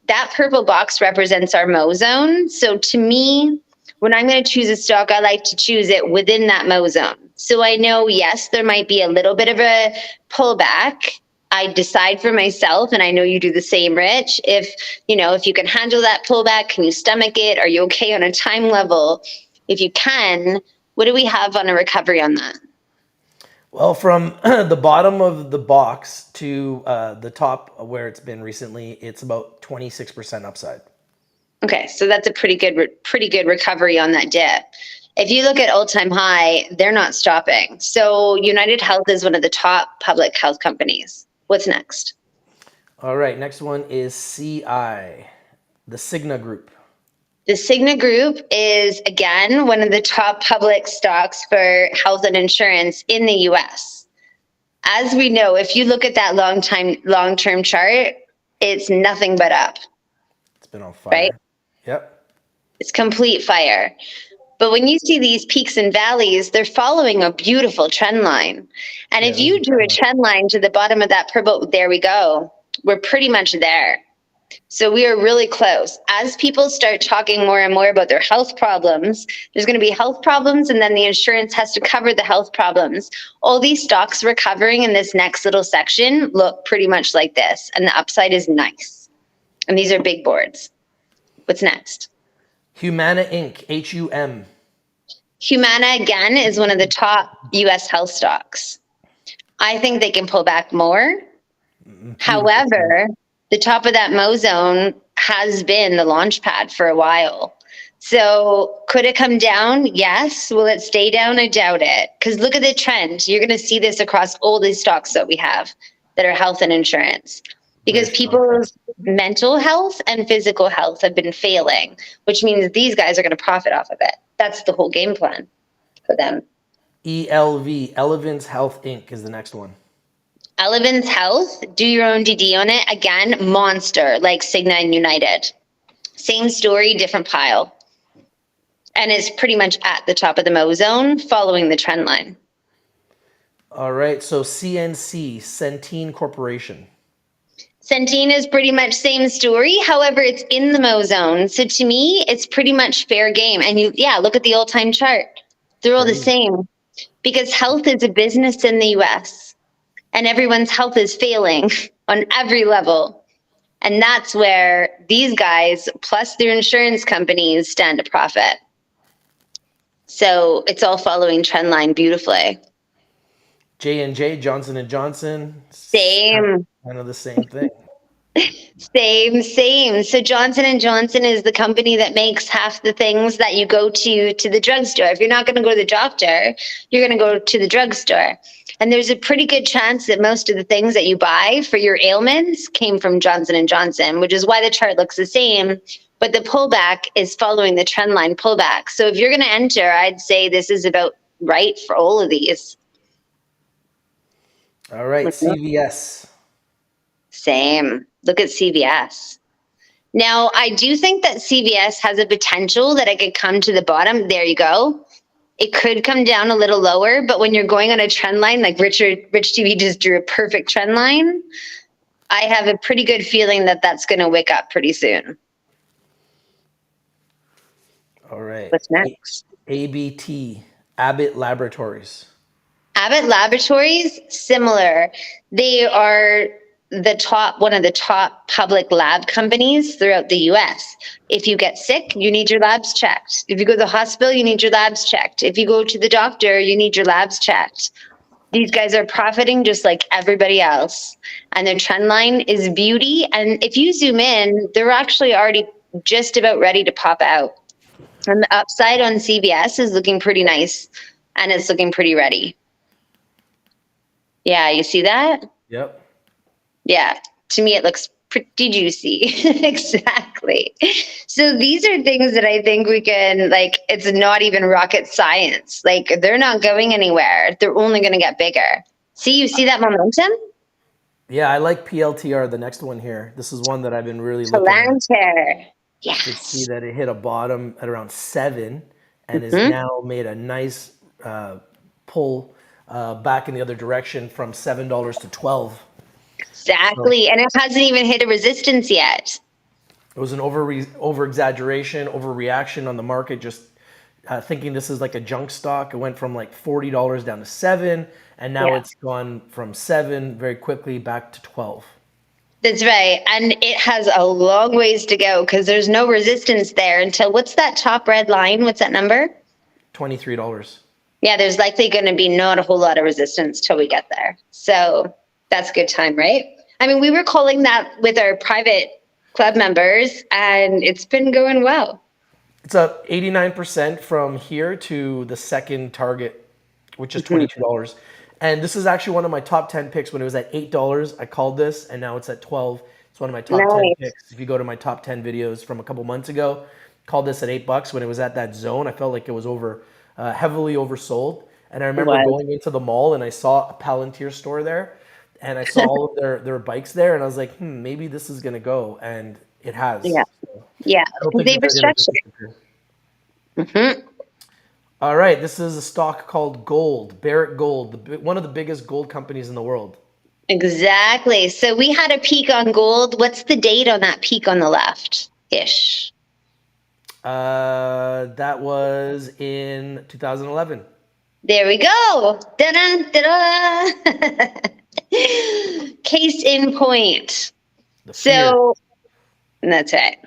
that purple box represents our Mo zone. So to me, when I'm going to choose a stock, I like to choose it within that Mo zone. So I know, yes, there might be a little bit of a pullback. I decide for myself, and I know you do the same, Rich. If you can handle that pullback, can you stomach it? Are you okay on a time level? If you can, what do we have on a recovery on that? Well, from the bottom of the box to the top where it's been recently, it's about 26% upside. Okay, so that's a pretty good recovery on that dip. If you look at all-time high, they're not stopping. So United Health is one of the top public health companies. What's next? All right, next one is CI, the Cigna Group. The Cigna Group is, again, one of the top public stocks for health and insurance in the US. As we know, if you look at that long-term chart, it's nothing but up. It's been on fire. Right? Yep. It's complete fire. But when you see these peaks and valleys, they're following a beautiful trend line. And if you drew a trend line to the bottom of that purple, there we go. We're pretty much there. So we are really close. As people start talking more and more about their health problems, there's going to be health problems, and then the insurance has to cover the health problems. All these stocks recovering in this next little section look pretty much like this, and the upside is nice. And these are big boards. What's next? Humana Inc., HUM. Humana, again, is one of the top US health stocks. I think they can pull back more. However, the top of that Mo zone has been the launch pad for a while. So could it come down? Yes. Will it stay down? I doubt it. Because look at the trend. You're going to see this across all these stocks that we have that are health and insurance. Because people's mental health and physical health have been failing, which means these guys are going to profit off of it. That's the whole game plan for them. ELV, Elevance Health Inc. is the next one. Elevance Health, do your own DD on it. Again, monster, like Cigna and United. Same story, different pile. And it's pretty much at the top of the Mo zone, following the trend line. All right, so CNC, Centene Corporation. Centene is pretty much same story. However, it's in the Mo zone. So to me, it's pretty much fair game. And look at the all-time chart. They're all the same. Because health is a business in the US. And everyone's health is failing on every level. And that's where these guys, plus their insurance companies, stand to profit. So it's all following trend line beautifully. J&J, Johnson & Johnson. Same. Kind of the same thing. Same. So Johnson & Johnson is the company that makes half the things that you go to the drugstore. If you're not going to go to the doctor, you're going to go to the drugstore. And there's a pretty good chance that most of the things that you buy for your ailments came from Johnson & Johnson, which is why the chart looks the same. But the pullback is following the trend line pullback. So if you're going to enter, I'd say this is about right for all of these. All right, CVS. Same. Look at CVS. Now, I do think that CVS has a potential that it could come to the bottom. There you go. It could come down a little lower, but when you're going on a trend line, like Rich TV just drew a perfect trend line, I have a pretty good feeling that that's going to wake up pretty soon. All right. What's next? ABT, Abbott Laboratories. Abbott Laboratories, similar. They are one of the top public lab companies throughout the US. If you get sick, you need your labs checked. If you go to the hospital, you need your labs checked. If you go to the doctor, you need your labs checked. These guys are profiting just like everybody else. And their trend line is beauty. And if you zoom in, they're actually already just about ready to pop out. And the upside on CVS is looking pretty nice. And it's looking pretty ready. Yeah, you see that? Yep. Yeah, to me, it looks pretty juicy. Exactly. So these are things that I think we can, like, it's not even rocket science. Like, they're not going anywhere. They're only going to get bigger. See, you see that momentum? Yeah, I like PLTR, the next one here. This is one that I've been really looking at. Palantir. You can see Yes. that it hit a bottom at around 7 and is Mhm. now made a nice pull back in the other direction from $7 to 12. So Exactly. And it hasn't even hit a resistance yet. it was an over exaggeration, overreaction on the market, just thinking this is like a junk stock. It went from like $40 down to 7, and now Yeah. it's gone from 7 very quickly back to 12. That's right. And it has a long ways to go because there's no resistance there until what's that top red line? What's that number? $23. Yeah, there's likely going to be not a whole lot of resistance till we get there. So that's a good time, right? I mean, we were calling that with our private club members, and it's been going well. It's up 89% from here to the second target, which is Mhm. $22. And this is actually one of my top 10 picks. When it was at $8, I called this, and now it's at 12. It's one of my top 10 Nice. picks. If you go to my top 10 videos from a couple months ago, called this at $8 when it was at that zone. I felt like it was heavily oversold. And I It remember was. going into the mall and I saw a Palantir store there, and I saw all of their bikes there, and I was like, maybe this is gonna go, and it Yeah. has. So Yeah. I don't think They that they're gonna restructured. disappear. Hmm. All right, this is a stock called Gold, Barrick Gold, one of the biggest gold companies in the world. Exactly. So we had a peak on gold. What's the date on that peak on the left ish? That was in 2011. There we go. Da-da, da-da. Case in point. The fear. So that's it.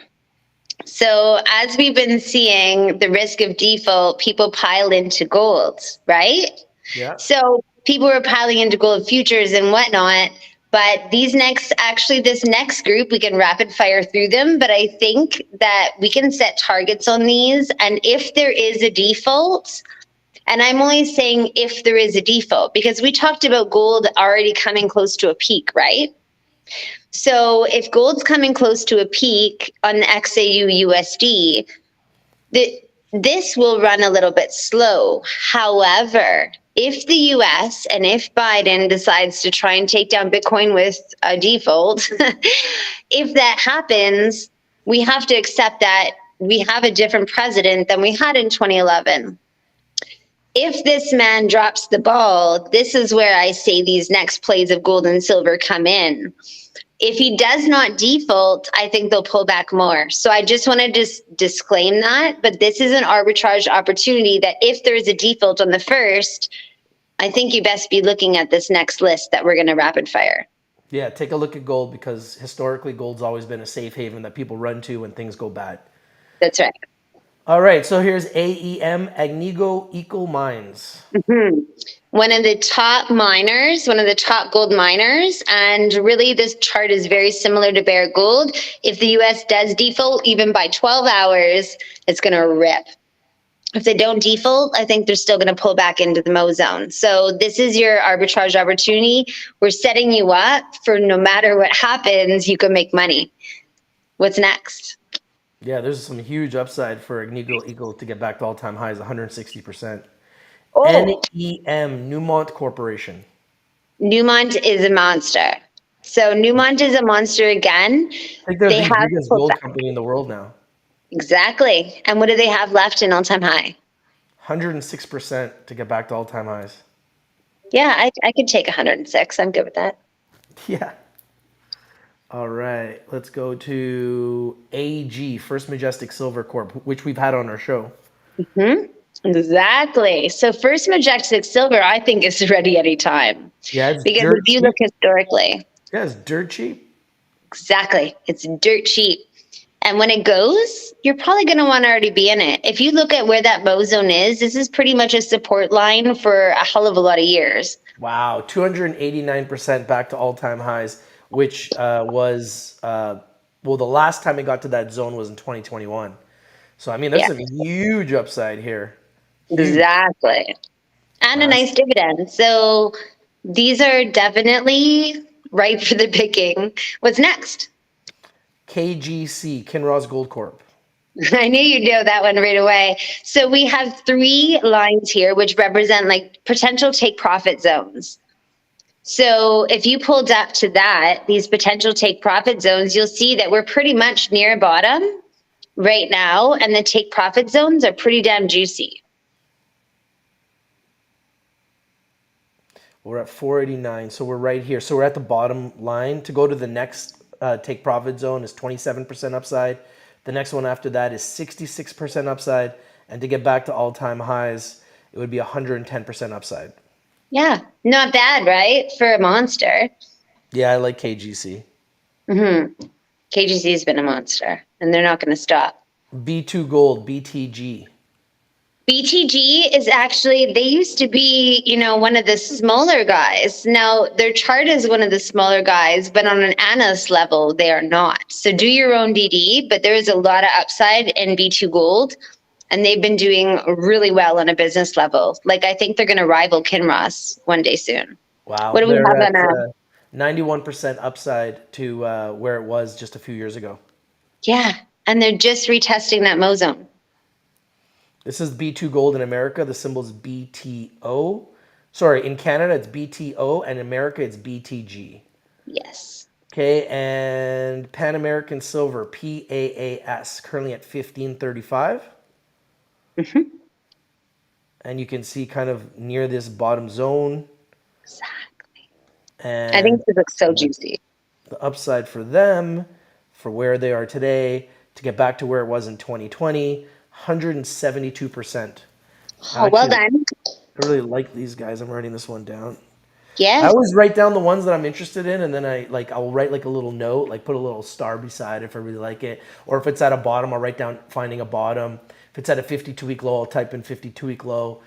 So as we've been seeing the risk of default, people pile into gold, right? Yeah. So people were piling into gold futures and whatnot. But this next group, we can rapid fire through them. But I think that we can set targets on these. And if there is a default, and I'm only saying if there is a default, because we talked about gold already coming close to a peak, right? So if gold's coming close to a peak on the XAU USD, this will run a little bit slow. However, if the US and if Biden decides to try and take down Bitcoin with a default, if that happens, we have to accept that we have a different president than we had in 2011. If this man drops the ball, this is where I say these next plays of gold and silver come in. If he does not default, I think they'll pull back more. So I just want to disclaim that. But this is an arbitrage opportunity that if there is a default on the first, I think you best be looking at this next list that we're going to rapid fire. Yeah, take a look at gold because historically gold's always been a safe haven that people run to when things go bad. That's right. All right, so here's AEM, Agnico Eagle Mines. Mm-hmm. One of the top miners, one of the top gold miners. And really, this chart is very similar to Barrick Gold. If the US does default, even by 12 hours, it's going to rip. If they don't default, I think they're still going to pull back into the Mo zone. So this is your arbitrage opportunity. We're setting you up for no matter what happens, you can make money. What's next? Yeah, there's some huge upside for Agnico Eagle to get back to all-time highs, 160%. Oh, NEM, Newmont Corporation. Newmont is a monster. So Newmont is a monster again. I think they're They the have biggest pulled gold back. company in the world now. Exactly. And what do they have left in all-time high? 106% to get back to all-time highs. Yeah, I could take 106. I'm good with that. Yeah. All right, let's go to AG, First Majestic Silver Corp, which we've had on our show. Hmm. Exactly. So First Majestic Silver, I think, is ready anytime. Yeah, it's Because dirt if you cheap. look historically, Yeah, it's dirt cheap. exactly, it's dirt cheap. And when it goes, you're probably going to want to already be in it. If you look at where that Mo zone is, this is pretty much a support line for a hell of a lot of years. Wow, 289% back to all-time highs, which was, well, the last time it got to that zone was in 2021. So, I mean, there's Yeah, some huge upside here. Huge. exactly. And a Nice. nice dividend. So these are definitely ripe for the picking. What's next? KGC, Kinross Gold Corp. I knew you'd know that one right away. So we have 3 lines here, which represent like potential take profit zones. So if you pulled up to that, these potential take profit zones, you'll see that we're pretty much near bottom right now, and the take profit zones are pretty damn juicy. We're at 489, so we're right here. So we're at the bottom line. To go to the next take profit zone is 27% upside. The next one after that is 66% upside. And to get back to all-time highs, it would be 110% upside. Yeah, not bad, right? For a monster. Yeah, I like KGC. KGC has been a monster, and they're not going to stop. B2 Gold, BTG. BTG is actually, they used to be, one of the smaller guys. Now, their chart is one of the smaller guys, but on an analyst level, they are not. So do your own DD, but there is a lot of upside in B2 Gold, and they've been doing really well on a business level. Like, I think they're going to rival Kinross one day soon. Wow. What do we They're have on at 91% upside to where it was just a few years ago. Yeah, and they're just retesting that Mo zone. This is B2 Gold in America. The symbol is BTO. Sorry, in Canada it's BTO, and in America it's BTG. Yes. Okay, and Pan American Silver, PAAS, currently at 1535. And you can see kind of near this bottom zone. Exactly. And I think this looks so juicy. the upside for them, for where they are today, to get back to where it was in 2020, 172%. Oh, well done. I really like these guys. I'm writing this one down. Yeah. I always write down the ones that I'm interested in, and then I'll write like a little note, like put a little star beside if I really like it. Or if it's at a bottom, I'll write down finding a bottom. If it's at a 52-week low, I'll type in 52-week low.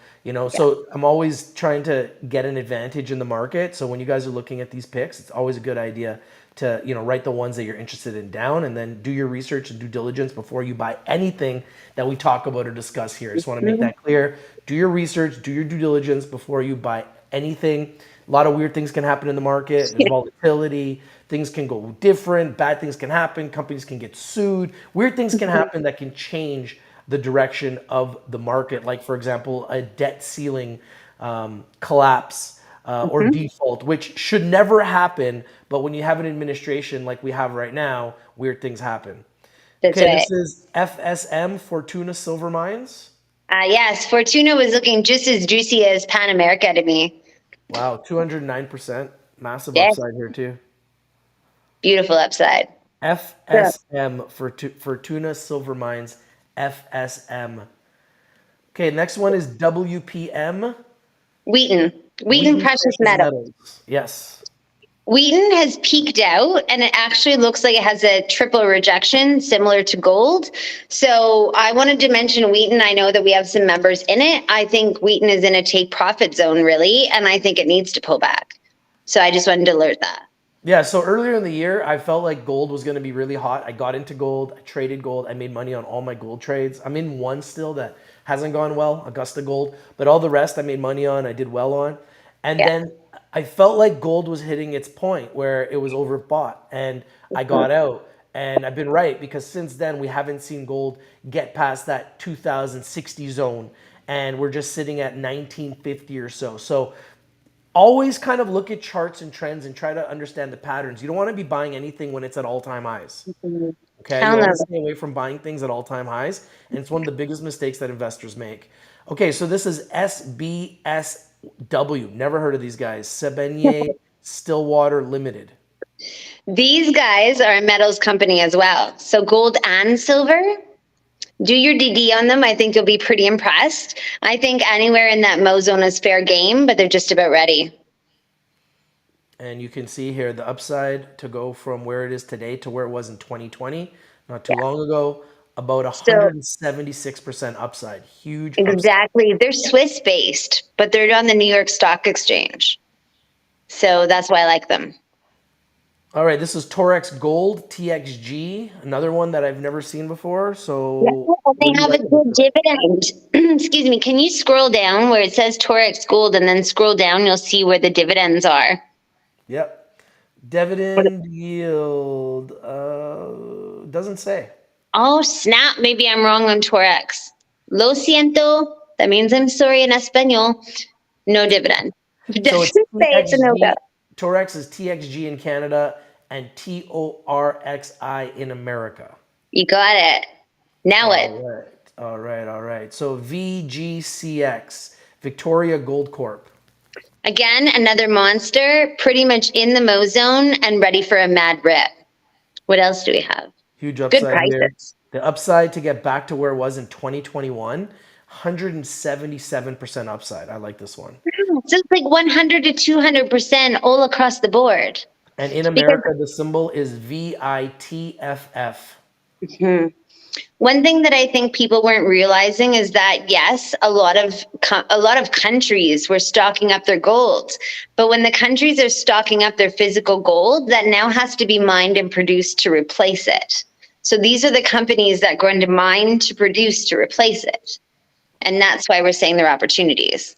So I'm always trying to get an advantage in the market. So when you guys are looking at these picks, it's always a good idea to write the ones that you're interested in down, and then do your research and due diligence before you buy anything that we talk about or discuss here. I just want to make that clear. Do your research, do your due diligence before you buy anything. A lot of weird things can happen in the market. There's volatility. Things can go different. Bad things can happen. Companies can get sued. Weird things can happen that can change the direction of the market. Like, for example, a debt ceiling collapse or default, which should never happen. But when you have an administration like we have right now, weird things happen. That's Okay, right. this is FSM, Fortuna Silver Mines. Yes, Fortuna was looking just as juicy as Pan America to me. Wow, 209%. Massive Yes. upside here too. Beautiful upside. FSM, Fortuna Silver Mines, FSM. Okay, next one is WPM. Wheaton Precious Metals. Yes. Wheaton has peaked out, and it actually looks like it has a triple rejection similar to gold. So I wanted to mention Wheaton. I know that we have some members in it. I think Wheaton is in a take profit zone, really, and I think it needs to pull back. So I just wanted to alert that. Yeah, so earlier in the year, I felt like gold was going to be really hot. I got into gold. I traded gold. I made money on all my gold trades. I'm in one still that hasn't gone well, Augusta Gold. But all the rest I made money on. I did well on. And then I felt like gold was hitting its point where it was overbought. And I got out. And I've been right, because since then we haven't seen gold get past that 2060 zone. And we're just sitting at 1950 or so. So always kind of look at charts and trends and try to understand the patterns. You don't want to be buying anything when it's at all-time highs. Okay, you want to stay away from buying things at all-time highs, and it's one of the biggest mistakes that investors make. Okay, so this is SBSW. Never heard of these guys. Sebenye Stillwater Limited. These guys are a metals company as well. So gold and silver. Do your DD on them. I think you'll be pretty impressed. I think anywhere in that Mo zone is fair game, but they're just about ready. And you can see here the upside to go from where it is today to where it was in 2020, not too long ago, about 176% upside. Huge upside. Exactly. They're Swiss based, but they're on the New York Stock Exchange. So that's why I like them. All right, this is Torex Gold, TXG, another one that I've never seen before. So they have a good dividend. Excuse me. Can you scroll down where it says Torex Gold, and then scroll down? You'll see where the dividends are. Yep. Dividend yield doesn't say. Oh, snap. Maybe I'm wrong on Torex. Lo siento. That means I'm sorry in Espanol. No dividend. It So doesn't it's say it's a no-go. TXG. Torex is TXG in Canada and TORXI in America. You got it. Now All what? right. All right. All right. So VGCX, Victoria Gold Corp. Again, another monster, pretty much in the Mo zone and ready for a mad rip. What else do we have? Huge Good upside here. prices. The upside to get back to where it was in 2021, 177% upside. I like this one. So it's like 100 to 200% all across the board. And in Because America, the symbol is VITFF. Mhm. One thing that I think people weren't realizing is that yes, a lot of countries were stocking up their gold, but when the countries are stocking up their physical gold, that now has to be mined and produced to replace it. So these are the companies that are going to mine to produce to replace it, and that's why we're saying there are opportunities.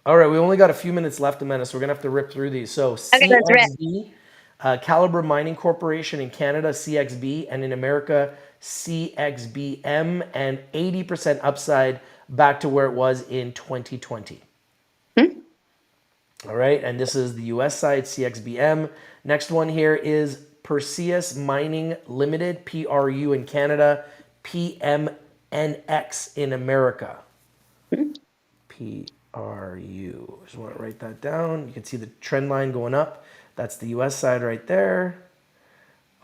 All right, we only got a few minutes left, Amanda, so we're gonna have to rip through these. So Okay, that's right. CXB, Caliber Mining Corporation in Canada, CXB, and in America, CXBM, and 80% upside back to where it was in 2020. All right, and this is the US side, CXBM. Next one here is Perseus Mining Limited, PRU in Canada, PMNX in America. PRU. Just want to write that down. You can see the trend line going up. That's the US side right there.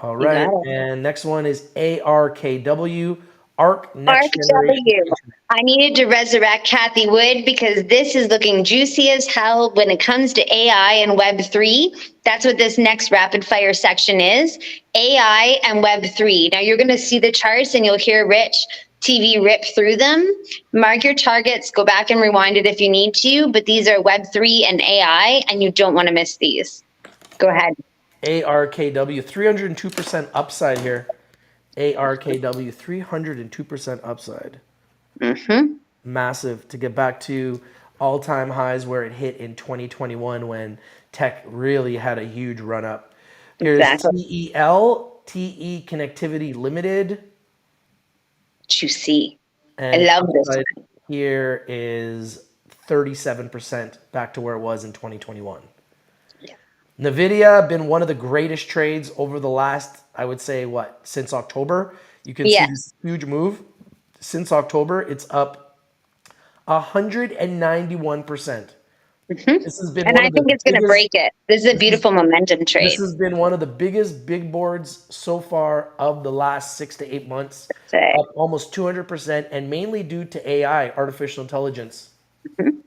All You right, got it. and next one is ARKW, ARC Next Generation RW. Internet. I needed to resurrect Kathy Wood because this is looking juicy as hell when it comes to AI and Web3. That's what this next rapid fire section is, AI and Web3. Now you're going to see the charts and you'll hear Rich TV rip through them. Mark your targets, go back and rewind it if you need to, but these are Web3 and AI, and you don't want to miss these. Go ahead. ARKW, 302% upside here. ARKW, 302% upside. Mm-hmm. Massive to get back to all-time highs where it hit in 2021 when tech really had a huge run up. Here's Exactly. TE Connectivity Limited, Juicy. I and love this upside one. here is 37% back to where it was in 2021. Nvidia been one of the greatest trades over the last, I would say, since October. You can see Yes. this huge move. Since October, it's up 191%. Mhm. This has been And one I of the think it's going to biggest. break it. This is a This is beautiful momentum this trade. has been one of the biggest big boards so far of the last 6 to 8 months, Say. up almost 200%, and mainly due to AI, artificial intelligence. Mhm.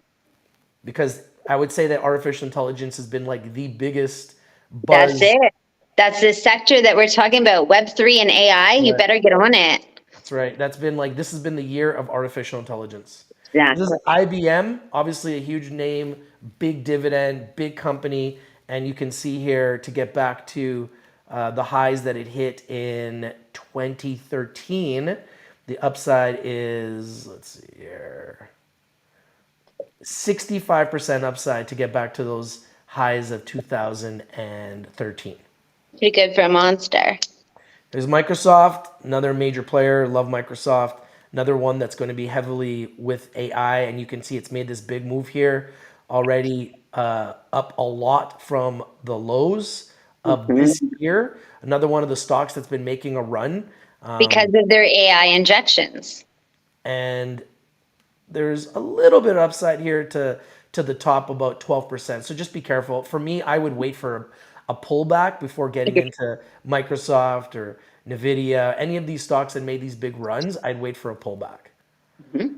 Because I would say that artificial intelligence has been like the biggest That's buzz. it. That's the sector that we're talking about, Web3 and AI. You Right. better get on it. That's right. This has been the year of artificial intelligence. This is Exactly. IBM, obviously a huge name, big dividend, big company. And you can see here to get back to the highs that it hit in 2013. The upside is, let's see here, 65% upside to get back to those highs of 2013. Pretty good for a monster. There's Microsoft, another major player. Love Microsoft. Another one that's going to be heavily with AI, and you can see it's made this big move here already, up a lot from the lows of this Mhm. year. Another one of the stocks that's been making a run, Because of their AI injections. and there's a little bit of upside here to the top, about 12%. So just be careful. For me, I would wait for a pullback before getting into Microsoft or Nvidia, any of these stocks that made these big runs. I'd wait for a pullback. Mhm.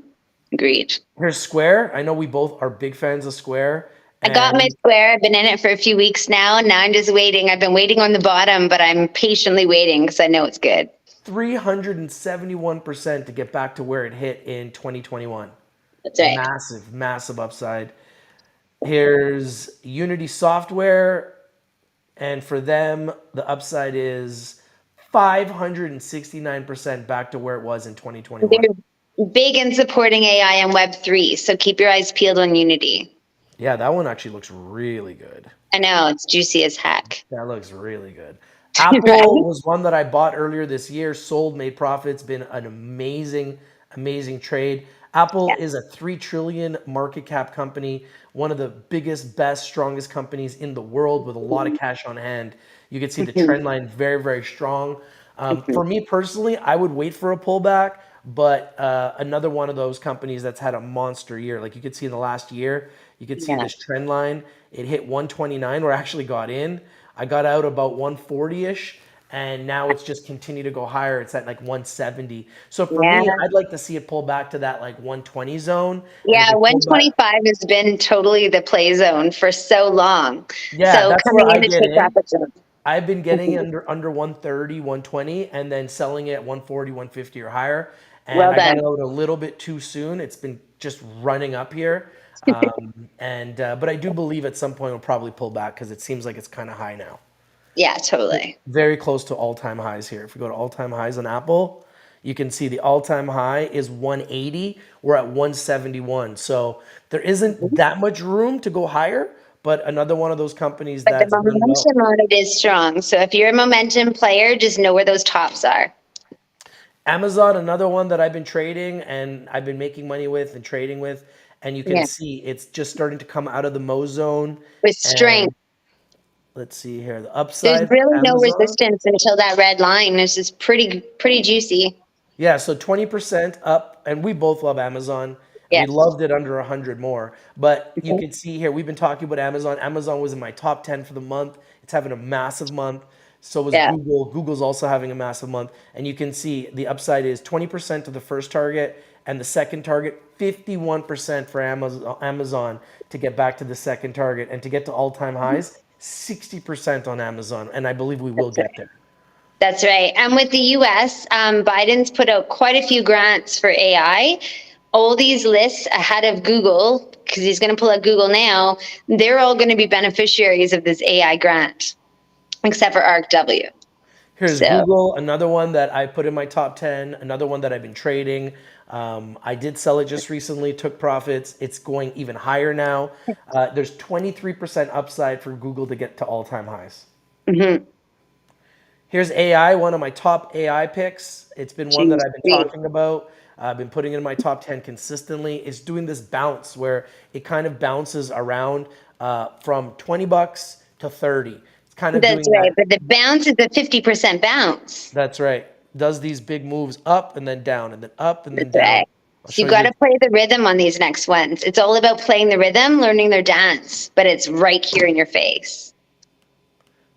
Agreed. Here's Square. I know we both are big fans of Square, I got my and square. I've been in it for a few weeks now. Now I'm just waiting. I've been waiting on the bottom, but I'm patiently waiting because I know it's good. 371% to get back to where it hit in 2021. That's right. Massive, massive upside. Here's Unity Software. And for them, the upside is 569% back to where it was in 2021. They're big in supporting AI and Web3, so keep your eyes peeled on Unity. Yeah, that one actually looks really good. I know, it's juicy as heck. That looks really good. Apple Right? was one that I bought earlier this year, sold, made profits, been an amazing, amazing trade. Apple Yeah. is a 3 trillion market cap company, one of the biggest, best, strongest companies in the world with a lot of cash on hand. You can see the Mhm, trend line very, very strong. mhm. For me personally, I would wait for a pullback, but another one of those companies that's had a monster year. Like you could see in the last year, you could see Yeah. this trend line. It hit 129 where I actually got in. I got out about 140-ish, and now it's just continued to go higher. It's at like 170. So for Yeah. me, I'd like to see it pull back to that like 120 zone. And if Yeah, it pulled back, 125 has been totally the play zone for so long. yeah, So that's where coming I in to get take in. profit zone. I've been getting Mhm. under 130, 120, and then selling it at 140, 150 or higher. And Well I got done. out a little bit too soon. It's been just running up here. And but I do believe at some point it'll probably pull back because it seems like it's kind of high now. Yeah, totally. Very close to all-time highs here. If we go to all-time highs on Apple, you can see the all-time high is 180. We're at 171. So there isn't Mhm. that much room to go higher, but another one of those companies But the that's done well. momentum on it is strong. So if you're a momentum player, just know where those tops are. Amazon, another one that I've been trading and I've been making money with and trading with, and you can Yeah. see it's just starting to come out of the Mo zone. With And strength. let's see here, the There's upside for really no Amazon. resistance until that red line. It's just pretty juicy. Yeah, so 20% up, and we both love Amazon. We Yes. loved it under 100 more. But you Mhm. can see here, we've been talking about Amazon. Amazon was in my top 10 for the month. It's having a massive month. So was Yeah. Google. Google's also having a massive month. And you can see the upside is 20% to the first target, and the second target, 51% for Amazon to get back to the second target. And to get to all-time highs, 60% on Amazon. And I believe we will That's get right. there. That's right. And with the US, Biden's put out quite a few grants for AI. All these lists ahead of Google, because he's going to pull out Google now, they're all going to be beneficiaries of this AI grant, except for ArcW. Here's So, Google, another one that I put in my top 10, another one that I've been trading. I did sell it just recently, took profits. It's going even higher now. There's 23% upside for Google to get to all-time highs. mhm. Here's AI, one of my top AI picks. It's been one that Geez, I've been sweet. talking about. I've been putting it in my top 10 consistently. It's doing this bounce where it kind of bounces around from 20 bucks to 30. It's kind of That's doing right. that. But the bounce is a 50% bounce. That's right. Does these big moves up and then down and then up and then That's down. right. I'll So show you you got to this. play the rhythm on these next ones. It's all about playing the rhythm, learning their dance, but it's right here in your face.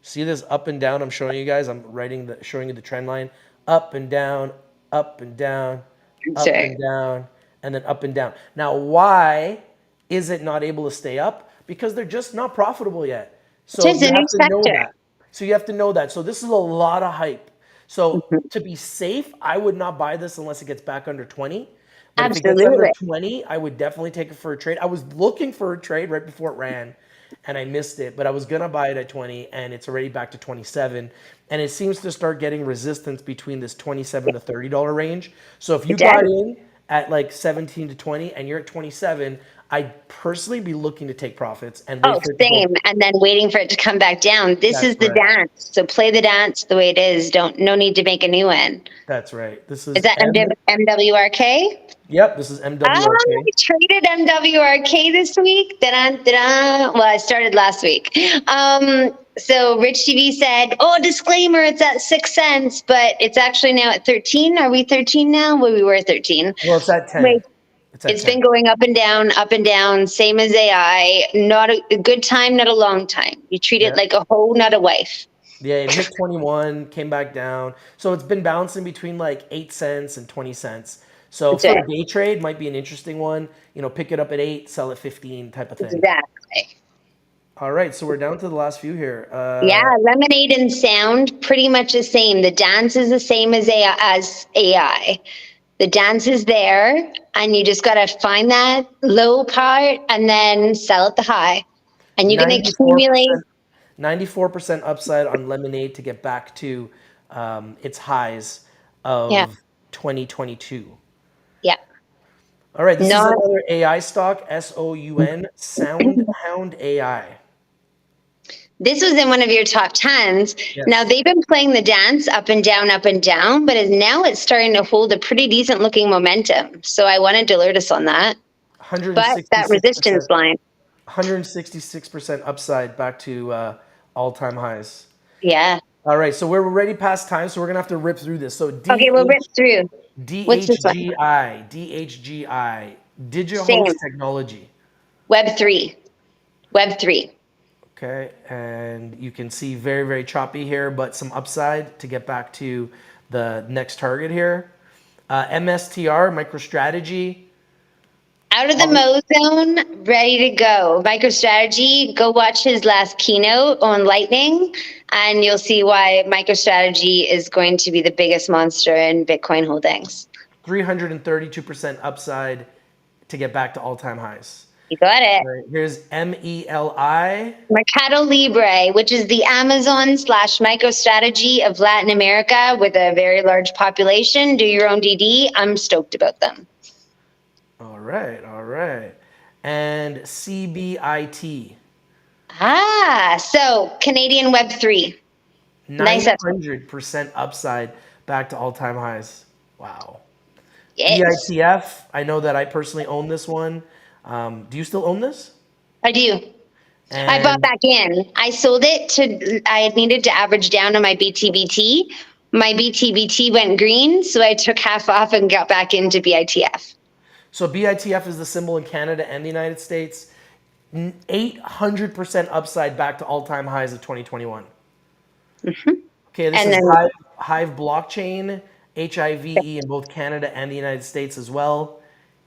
See this up and down I'm showing you guys? I'm showing you the trend line. Up and down, That's up right. and down, and then up and down. Now, why is it not able to stay up? Because they're just not profitable yet. So Just you a new have to know sector. that. So you have to know that. So this is a lot of hype. So Mhm. to be safe, I would not buy this unless it gets back under 20. But if it gets under Absolutely. 20, I would definitely take it for a trade. I was looking for a trade right before it ran and I missed it, but I was going to buy it at 20 and it's already back to 27. And it seems to start getting resistance between this 27 to $30 range. So if you It got does. in at like 17 to 20 and you're at 27, I'd personally be looking to take profits and wait Oh, for it to go. same. And then waiting for it to come back down. This That's is the right. dance. So play the dance the way it is. Don't no need to make a new one. That's right. This Is is that MWRK? Yep, this is I MWRK. traded MWRK this week. Da-da, da-da. Well, I started last week. So Rich TV said, "Oh, disclaimer, it's at 6 cents, but it's actually now at 13. Are we 13 now? Well, we were 13. Well, it's at 10. Wait, It's at it's 10. been going up and down, same as AI. Not a good time, not a long time. You treat it Yeah. like a hoe, not a wife. Yeah, it hit 21, came back down. So it's been bouncing between like 8 cents and 20 cents. So That's for it. a day trade might be an interesting one. You know, pick it up at 8, sell at 15 type of thing. Exactly. All right, so we're down to the last few here. Yeah, Lemonade and Sound pretty much the same. The dance is the same as AI. The dance is there, and you just got to find that low part and then sell at the high. And you're going to accumulate. 94%, 94% upside on Lemonade to get back to its highs Yeah, of 2022. yeah. All right, this is Not another AI stock, SOUN, SoundHound AI. This was in one of your top 10s. Yes. Now they've been playing the dance up and down, but now it's starting to hold a pretty decent looking momentum. So I wanted to alert us on that. But that 166%, resistance line, 166% upside back to all-time highs. yeah. All right, so we're already past time, so we're gonna have to rip through this. So Okay, we'll rip through. What's this one? DHGI, Same. DigiHost Technology. Web3. Web3. Okay, and you can see very, very choppy here, but some upside to get back to the next target here. MSTR, MicroStrategy. Out of the Mo zone, ready to go. MicroStrategy, go watch his last keynote on Lightning, and you'll see why MicroStrategy is going to be the biggest monster in Bitcoin holdings. 332% upside to get back to all-time highs. You got it. All right, here's MELI. Mercado Libre, which is the Amazon / MicroStrategy of Latin America with a very large population. Do your own DD. I'm stoked about them. All right, all right. And CBIT. So Canadian Web3. Nice. 900% upside back to all-time highs. Wow. Yes. BITF, I know that I personally own this one. Do you still own this? I do. And I bought back in. I sold it I had needed to average down on my BTBT. My BTBT went green, so I took half off and got back into BITF. So BITF is the symbol in Canada and the United States. 800% upside back to all-time highs of 2021. Mm-hmm. Okay, this And is then- Hive blockchain, HIVE in both Canada and the United States as well.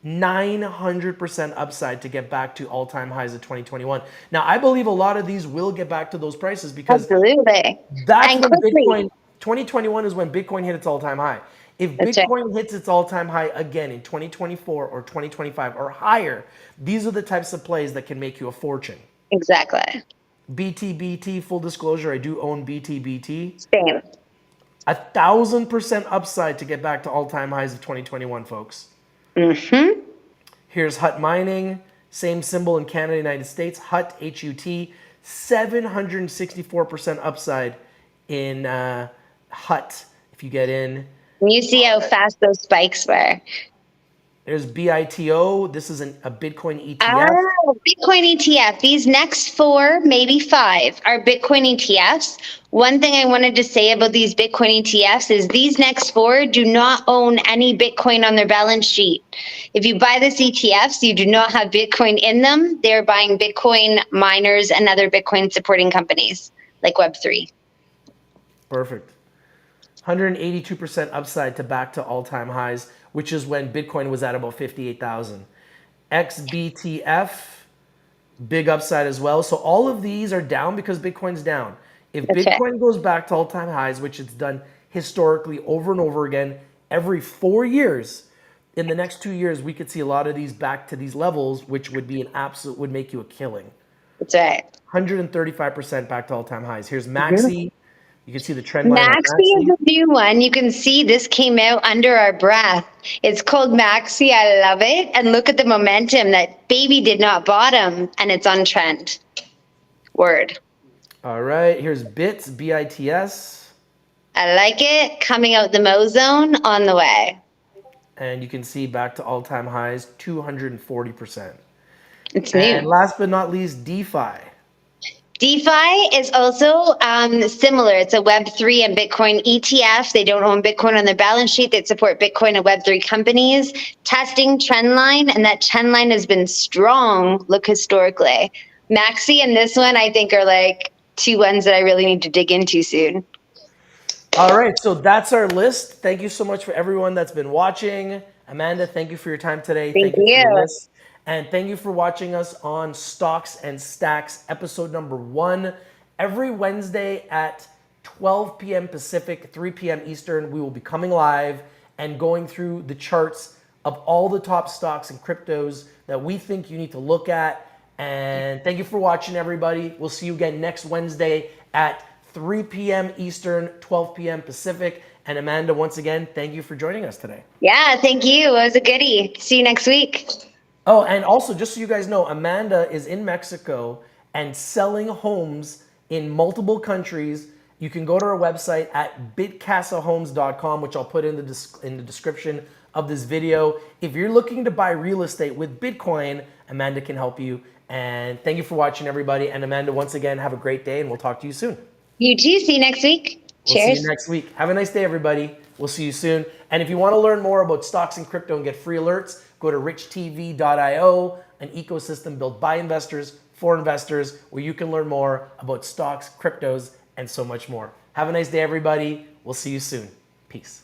900% upside to get back to all-time highs of 2021. Now, I believe a lot of these will get back to those prices because Absolutely. that's And when quickly. Bitcoin, 2021 is when Bitcoin hit its all-time high. If That's right. Bitcoin hits its all-time high again in 2024 or 2025 or higher, these are the types of plays that can make you a fortune. Exactly. BTBT, full disclosure, I do own BTBT. Same. 1,000% upside to get back to all-time highs of 2021, folks. Mm-hmm. Here's Hut Mining, same symbol in Canada, United States. Hut, HUT, 764% upside in Hut if you get in. You see how fast those spikes were. There's BITO. This is a Bitcoin ETF. Oh, Bitcoin ETF. These next 4, maybe 5 are Bitcoin ETFs. One thing I wanted to say about these Bitcoin ETFs is these next 4 do not own any Bitcoin on their balance sheet. If you buy this ETFs, you do not have Bitcoin in them. They're buying Bitcoin miners and other Bitcoin supporting companies like Web3. Perfect. 182% upside to back to all-time highs, which is when Bitcoin was at about 58,000. XBTF, big upside as well. So all of these are down because Bitcoin's down. If Okay. Bitcoin goes back to all-time highs, which it's done historically over and over again every 4 years, in the next 2 years, we could see a lot of these back to these levels, which would be would make you a killing. That's right. 135% back to all-time highs. Here's Maxi. You can see the trend line. Maxi is a new one. You can see this came out under our breath. It's called Maxi. I love it. And look at the momentum. That baby did not bottom, and it's on trend. Word. All right. Here's Bits, BITS. I like it. Coming out the Mo zone on the way. And you can see back to all-time highs, 240%. It's new. And last but not least, DeFi. DeFi is also similar. It's a Web3 and Bitcoin ETF. They don't own Bitcoin on their balance sheet. They support Bitcoin and Web3 companies. Testing trend line, and that trend line has been strong, look historically. Maxi and this one, I think, are like 2 ones that I really need to dig into soon. All right, so that's our list. Thank you so much for everyone that's been watching. Amanda, thank you for your time today. Thank you for you. the list. And thank you for watching us on Stocks and Stacks, episode number 1. Every Wednesday at 12 p.m. Pacific, 3 p.m. Eastern, we will be coming live and going through the charts of all the top stocks and cryptos that we think you need to look at. And thank you for watching, everybody. We'll see you again next Wednesday at 3 p.m. Eastern, 12 p.m. Pacific. And Amanda, once again, thank you for joining us today. Yeah, thank you. It was a goodie. See you next week. Oh, and also, just so you guys know, Amanda is in Mexico and selling homes in multiple countries. You can go to our website at bitcasahomes.com, which I'll put in the description of this video. If you're looking to buy real estate with Bitcoin, Amanda can help you. And thank you for watching, everybody. And Amanda, once again, have a great day, and we'll talk to you soon. You too. See you next week. We'll Cheers. see you next week. Have a nice day, everybody. We'll see you soon. And if you want to learn more about stocks and crypto and get free alerts, go to richtv.io, an ecosystem built by investors for investors, where you can learn more about stocks, cryptos, and so much more. Have a nice day, everybody. We'll see you soon. Peace.